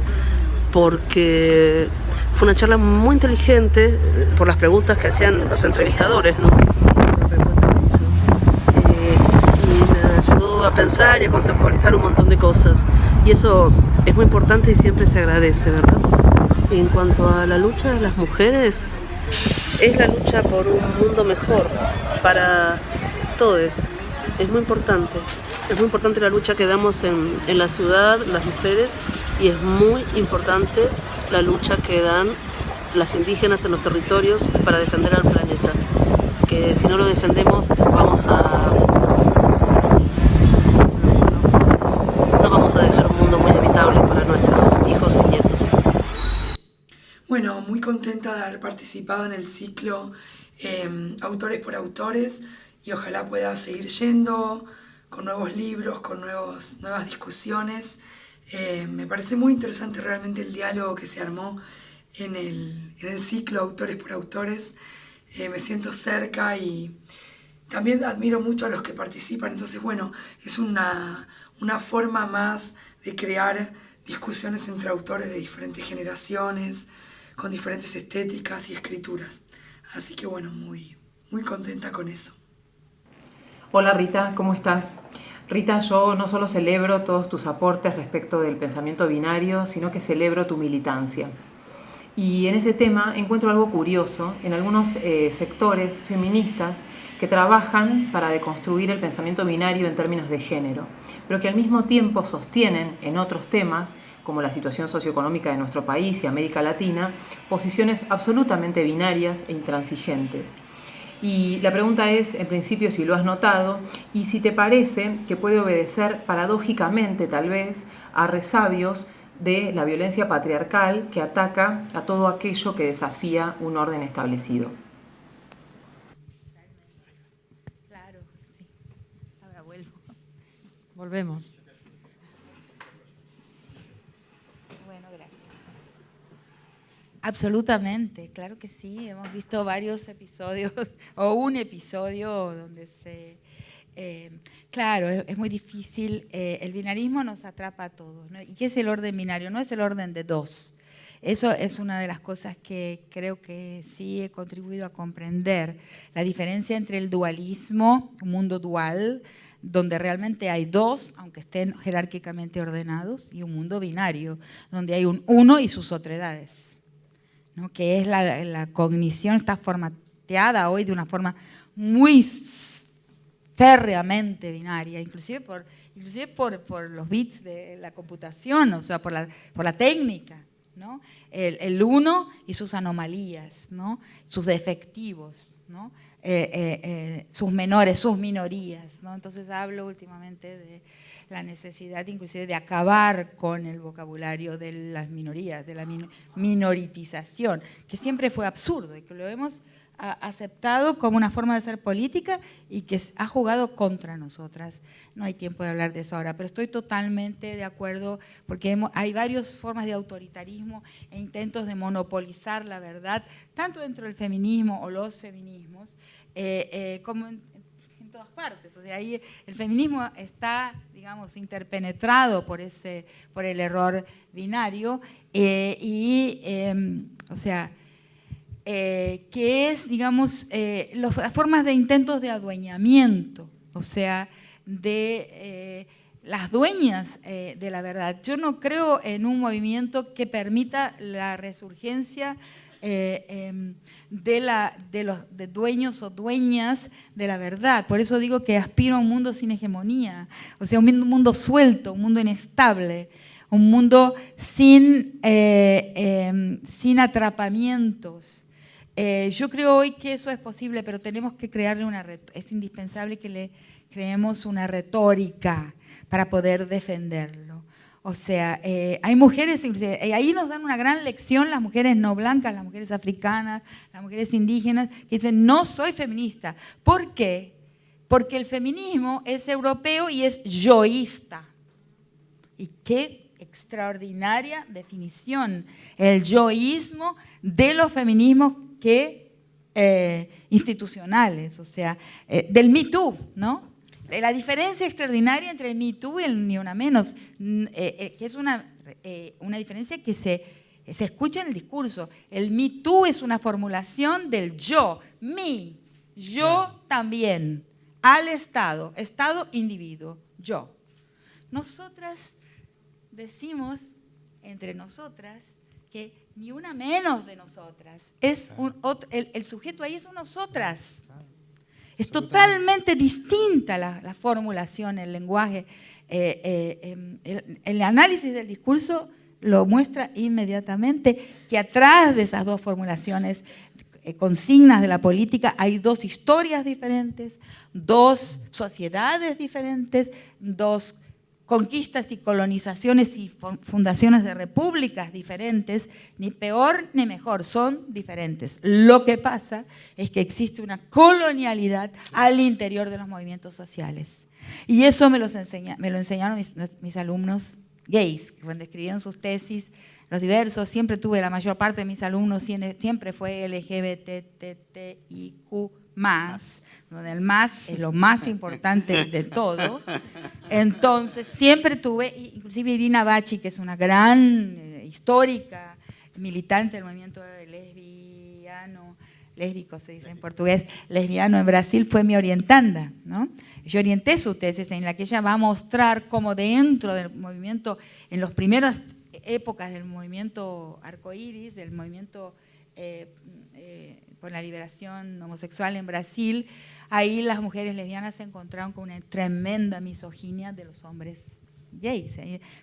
porque fue una charla muy inteligente por las preguntas que hacían los entrevistadores, ¿no? A pensar y a conceptualizar un montón de cosas y eso es muy importante y siempre se agradece, ¿verdad? En cuanto a la lucha de las mujeres, es la lucha por un mundo mejor para todos. Es muy importante la lucha que damos en la ciudad, las mujeres, y es muy importante la lucha que dan las indígenas en los territorios para defender al planeta, que si no lo defendemos no vamos a dejar un mundo muy habitable para nuestros hijos y nietos. Bueno, muy contenta de haber participado en el ciclo Autores por Autores y ojalá pueda seguir yendo con nuevos libros, con nuevas discusiones. Me parece muy interesante realmente el diálogo que se armó en el ciclo Autores por Autores. Me siento cerca y también admiro mucho a los que participan. Entonces, bueno, es una forma más de crear discusiones entre autores de diferentes generaciones, con diferentes estéticas y escrituras. Así que bueno, muy, muy contenta con eso. Hola Rita, ¿cómo estás? Rita, yo no solo celebro todos tus aportes respecto del pensamiento binario, sino que celebro tu militancia. Y en ese tema encuentro algo curioso en algunos sectores feministas que trabajan para deconstruir el pensamiento binario en términos de género, pero que al mismo tiempo sostienen en otros temas, como la situación socioeconómica de nuestro país y América Latina, posiciones absolutamente binarias e intransigentes. Y la pregunta es, en principio, si lo has notado y si te parece que puede obedecer paradójicamente, tal vez, a resabios de la violencia patriarcal que ataca a todo aquello que desafía un orden establecido. Claro, sí. A Volvemos. Bueno, gracias. Absolutamente, claro que sí. Hemos visto varios episodios, o un episodio donde se... claro, es muy difícil. El binarismo nos atrapa a todos, ¿no? ¿Y qué es el orden binario? No es el orden de dos. Eso es una de las cosas que creo que sí he contribuido a comprender. La diferencia entre el dualismo, un mundo dual, donde realmente hay dos, aunque estén jerárquicamente ordenados, y un mundo binario, donde hay un uno y sus otredades, ¿no? Que es la cognición, está formateada hoy de una forma muy férreamente binaria, inclusive por los bits de la computación, o sea, por la técnica, ¿no? El uno y sus anomalías, ¿no? Sus defectivos, ¿no? Sus menores, sus minorías, ¿no? Entonces hablo últimamente de la necesidad inclusive de acabar con el vocabulario de las minorías, de la minoritización, que siempre fue absurdo y que lo hemos aceptado como una forma de hacer política y que ha jugado contra nosotras. No hay tiempo de hablar de eso ahora, pero estoy totalmente de acuerdo porque hay varias formas de autoritarismo e intentos de monopolizar la verdad, tanto dentro del feminismo o los feminismos, como en todas partes. O sea, ahí el feminismo está, digamos, interpenetrado por el error binario o sea, que es, digamos, las formas de intentos de adueñamiento, o sea, de las dueñas de la verdad. Yo no creo en un movimiento que permita la resurgencia de dueños o dueñas de la verdad. Por eso digo que aspiro a un mundo sin hegemonía, o sea, un mundo suelto, un mundo inestable, un mundo sin atrapamientos. Yo creo hoy que eso es posible, pero tenemos que crearle es indispensable que le creemos una retórica para poder defenderlo. O sea, hay mujeres, ahí nos dan una gran lección las mujeres no blancas, las mujeres africanas, las mujeres indígenas, que dicen, no soy feminista. ¿Por qué? Porque el feminismo es europeo y es yoísta. ¿Y qué extraordinaria definición? El yoísmo de los feminismos institucionales, o sea, del Me Too, ¿no? La diferencia extraordinaria entre el Me Too y el Ni Una Menos, que es una diferencia que se escucha en el discurso. El Me Too es una formulación del yo, me, yo también, al Estado, Estado, individuo, yo. Nosotras decimos entre nosotras que ni una menos de nosotras. El sujeto ahí es un nosotras. Es totalmente distinta la formulación, el lenguaje. El análisis del discurso lo muestra inmediatamente que atrás de esas dos formulaciones, consignas de la política, hay dos historias diferentes, dos sociedades diferentes, dos conquistas y colonizaciones y fundaciones de repúblicas diferentes, ni peor ni mejor, son diferentes. Lo que pasa es que existe una colonialidad al interior de los movimientos sociales. Y eso me lo enseñaron mis alumnos gays, cuando escribieron sus tesis, los diversos, siempre tuve, la mayor parte de mis alumnos siempre fue LGBTTIQ+, donde el más es lo más importante de todo. Entonces, siempre tuve, inclusive Irina Bachi, que es una gran histórica, militante del movimiento lésbico se dice en portugués, lesbiano en Brasil, fue mi orientanda, ¿no? Yo orienté su tesis en la que ella va a mostrar cómo dentro del movimiento, en las primeras épocas del movimiento arcoíris, del movimiento por la liberación homosexual en Brasil, ahí las mujeres lesbianas se encontraron con una tremenda misoginia de los hombres gays.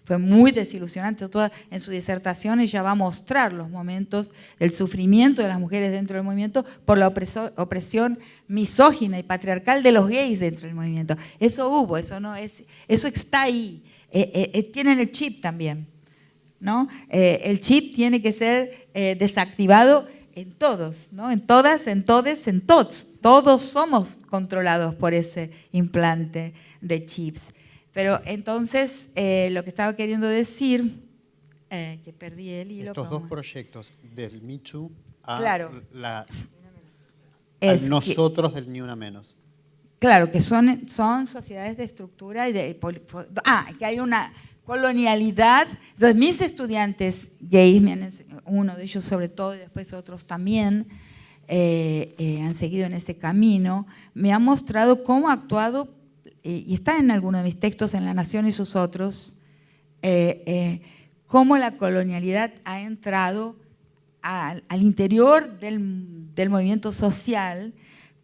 Fue muy desilusionante. En su disertación ella va a mostrar los momentos del sufrimiento de las mujeres dentro del movimiento por la opresión misógina y patriarcal de los gays dentro del movimiento. Eso hubo, eso está ahí. Tienen el chip también, ¿no? El chip tiene que ser desactivado en todos, ¿no? En todas, en todes, en todos. Todos somos controlados por ese implante de chips. Pero entonces, lo que estaba queriendo decir, que perdí el hilo. Estos dos proyectos, del Me Too a Claro. al nosotros del Ni Una Menos. Claro, que son sociedades de estructura y que hay una colonialidad. Entonces, mis estudiantes gays, uno de ellos sobre todo y después otros también, han seguido en ese camino, me han mostrado cómo ha actuado, y está en alguno de mis textos en La Nación y sus otros, cómo la colonialidad ha entrado al interior del movimiento social,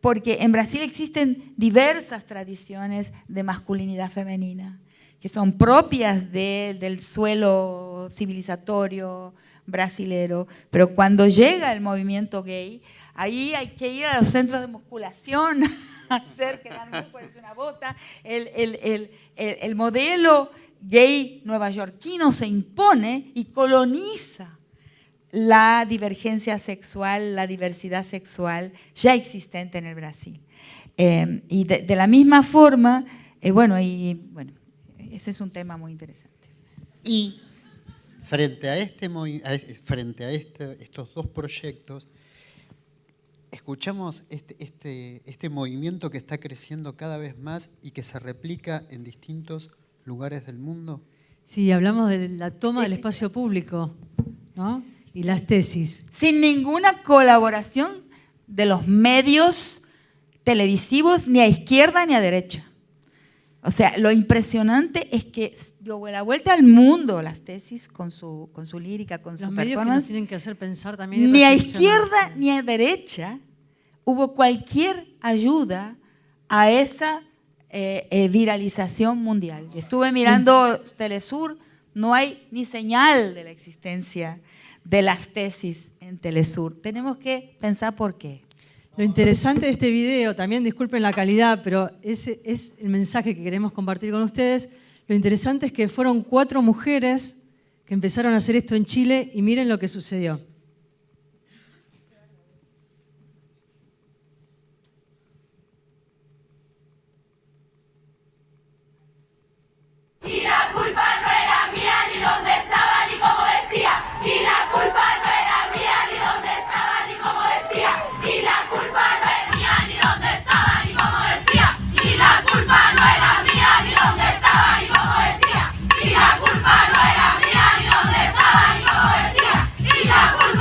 porque en Brasil existen diversas tradiciones de masculinidad femenina, que son propias del suelo civilizatorio brasilero, pero cuando llega el movimiento gay, ahí hay que ir a los centros de musculación, hacer que la mujer parece una bota, el modelo gay nuevayorquino se impone y coloniza la divergencia sexual, la diversidad sexual ya existente en el Brasil. Y de la misma forma, ese es un tema muy interesante. Y frente a estos dos proyectos, escuchamos este movimiento que está creciendo cada vez más y que se replica en distintos lugares del mundo. Sí, hablamos de la toma del espacio público, ¿no? Y las tesis. Sin ninguna colaboración de los medios televisivos, ni a izquierda ni a derecha. O sea, lo impresionante es que dio la vuelta al mundo las tesis con su lírica, con su Los medios que performance. nos tienen que hacer pensar también. Y Ni a reflexionar, izquierda sí. ni a derecha hubo cualquier ayuda a esa viralización mundial. Estuve mirando Telesur, no hay ni señal de la existencia de las tesis en Telesur. Tenemos que pensar por qué. Lo interesante de este video, también disculpen la calidad, pero ese es el mensaje que queremos compartir con ustedes. Lo interesante es que fueron 4 mujeres que empezaron a hacer esto en Chile y miren lo que sucedió. Y la culpa no era mía, ni dónde estaba, ni cómo decía. Y la culpa no era mía, ni dónde estaba, ni cómo decía. Y la culpa no era mía, ni dónde estaba, ni cómo decía. Y la culpa no era mía, ni dónde estaba, ni cómo decía. Y la culpa no era mía, ni dónde estaba, ni cómo decía. Y la culpa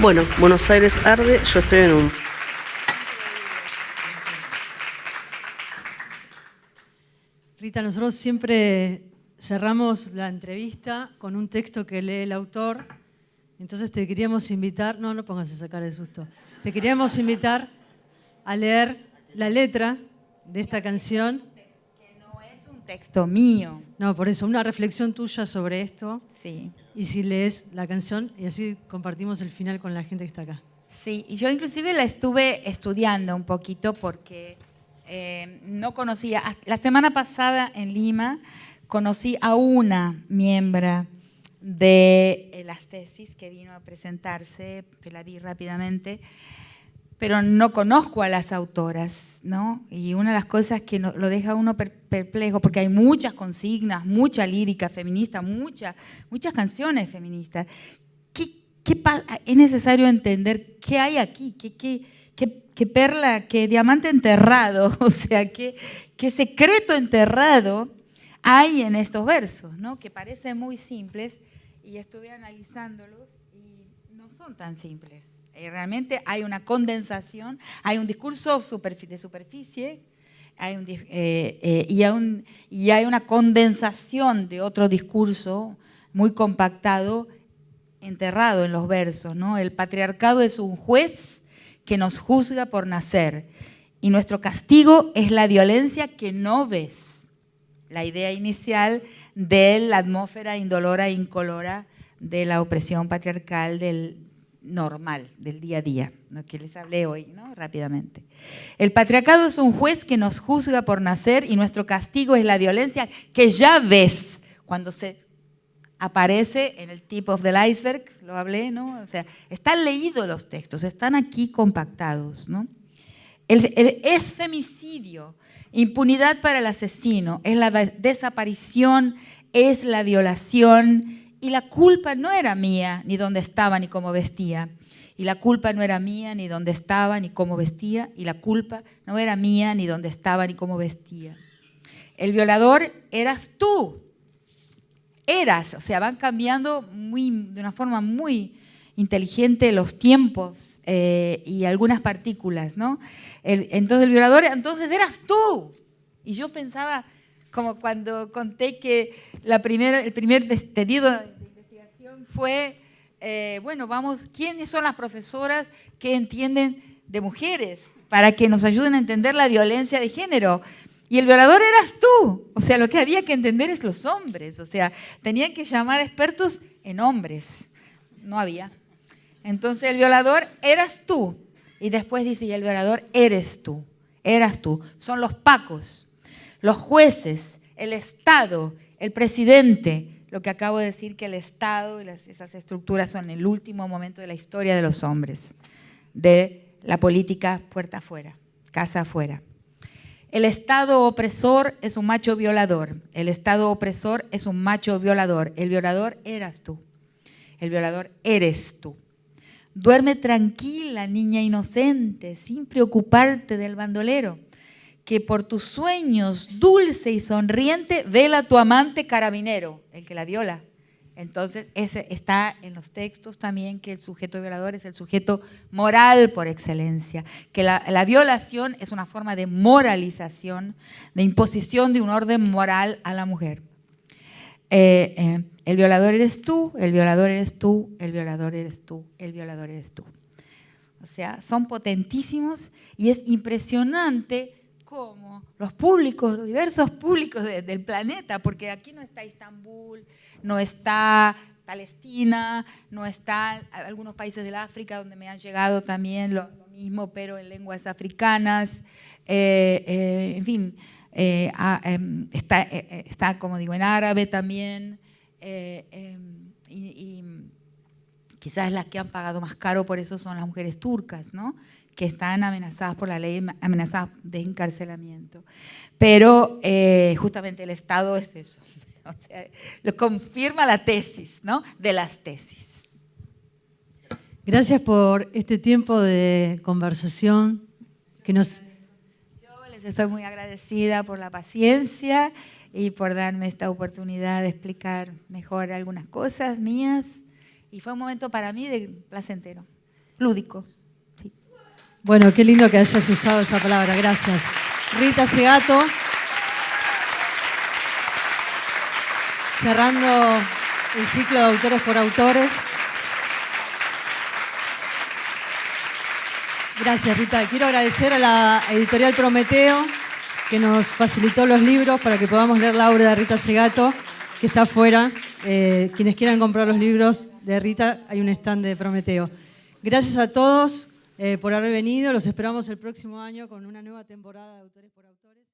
Bueno, Buenos Aires arde, yo estoy en un... Rita, nosotros siempre cerramos la entrevista con un texto que lee el autor. Entonces te queríamos invitar, no pongas a sacar el susto. Te queríamos invitar a leer la letra de esta canción. Que no es un texto mío. No, por eso, una reflexión tuya sobre esto. Sí. Y si lees la canción, y así compartimos el final con la gente que está acá. Sí, y yo inclusive la estuve estudiando un poquito porque no conocía. La semana pasada en Lima conocí a una miembro de las tesis que vino a presentarse, que la vi rápidamente, pero no conozco a las autoras, ¿no? Y una de las cosas que lo deja uno perplejo, porque hay muchas consignas, mucha lírica feminista, muchas canciones feministas. Es necesario entender qué hay aquí, qué perla, qué diamante enterrado, o sea, qué secreto enterrado hay en estos versos, ¿no? Que parecen muy simples, y estuve analizándolos y no son tan simples. Realmente hay una condensación, hay un discurso de superficie, y hay una condensación de otro discurso muy compactado, enterrado en los versos, ¿no? El patriarcado es un juez que nos juzga por nacer, y nuestro castigo es la violencia que no ves. La idea inicial de la atmósfera indolora e incolora de la opresión patriarcal del normal, del día a día, ¿no? Que les hablé hoy, ¿no? Rápidamente. El patriarcado es un juez que nos juzga por nacer, y nuestro castigo es la violencia que ya ves cuando se aparece en el tip of the iceberg, lo hablé, ¿no? O sea, están leídos los textos, están aquí compactados, ¿no? Es femicidio, impunidad para el asesino, es la desaparición, es la violación, y la culpa no era mía, ni dónde estaba, ni cómo vestía. Y la culpa no era mía, ni dónde estaba, ni cómo vestía. Y la culpa no era mía, ni dónde estaba, ni cómo vestía. El violador eras tú. Eras, o sea, van cambiando de una forma muy inteligente los tiempos y algunas partículas, ¿no? Entonces el violador, entonces eras tú. Y yo pensaba, como cuando conté que el primer pedido de investigación fue, ¿quiénes son las profesoras que entienden de mujeres para que nos ayuden a entender la violencia de género? Y el violador eras tú. O sea, lo que había que entender es los hombres. O sea, tenían que llamar a expertos en hombres. No había. Entonces el violador eras tú. Y después dice, y el violador eres tú. Eras tú. Son los pacos, los jueces, el Estado, el presidente. Lo que acabo de decir, que el Estado y esas estructuras son el último momento de la historia de los hombres, de la política puerta afuera, casa afuera. El Estado opresor es un macho violador. El Estado opresor es un macho violador. El violador eras tú. El violador eres tú. Duerme tranquila, niña inocente, sin preocuparte del bandolero, que por tus sueños, dulce y sonriente, vela tu amante carabinero, el que la viola. Entonces, ese está en los textos también, que el sujeto violador es el sujeto moral por excelencia, que la violación es una forma de moralización, de imposición de un orden moral a la mujer. El violador eres tú, el violador eres tú, el violador eres tú, el violador eres tú. O sea, son potentísimos, y es impresionante cómo los públicos, los diversos públicos del planeta, porque aquí no está Istambul, no está Palestina, no está algunos países del África donde me han llegado también lo mismo, pero en lenguas africanas, en fin, está, como digo, en árabe también, y quizás las que han pagado más caro por eso son las mujeres turcas, ¿no? Que están amenazadas por la ley, amenazadas de encarcelamiento. Pero justamente el Estado es eso. O sea, lo confirma la tesis, ¿no? De las tesis. Gracias por este tiempo de conversación que nos... Yo les estoy muy agradecida por la paciencia y por darme esta oportunidad de explicar mejor algunas cosas mías. Y fue un momento para mí placentero. lúdico. Sí. Bueno, qué lindo que hayas usado esa palabra, gracias. Rita Segato, cerrando el ciclo de Autores por Autores. Gracias, Rita. Quiero agradecer a la editorial Prometeo, que nos facilitó los libros para que podamos leer la obra de Rita Segato, que está afuera. Quienes quieran comprar los libros de Rita, hay un stand de Prometeo. Gracias a todos por haber venido. Los esperamos el próximo año con una nueva temporada de Autores por Autores.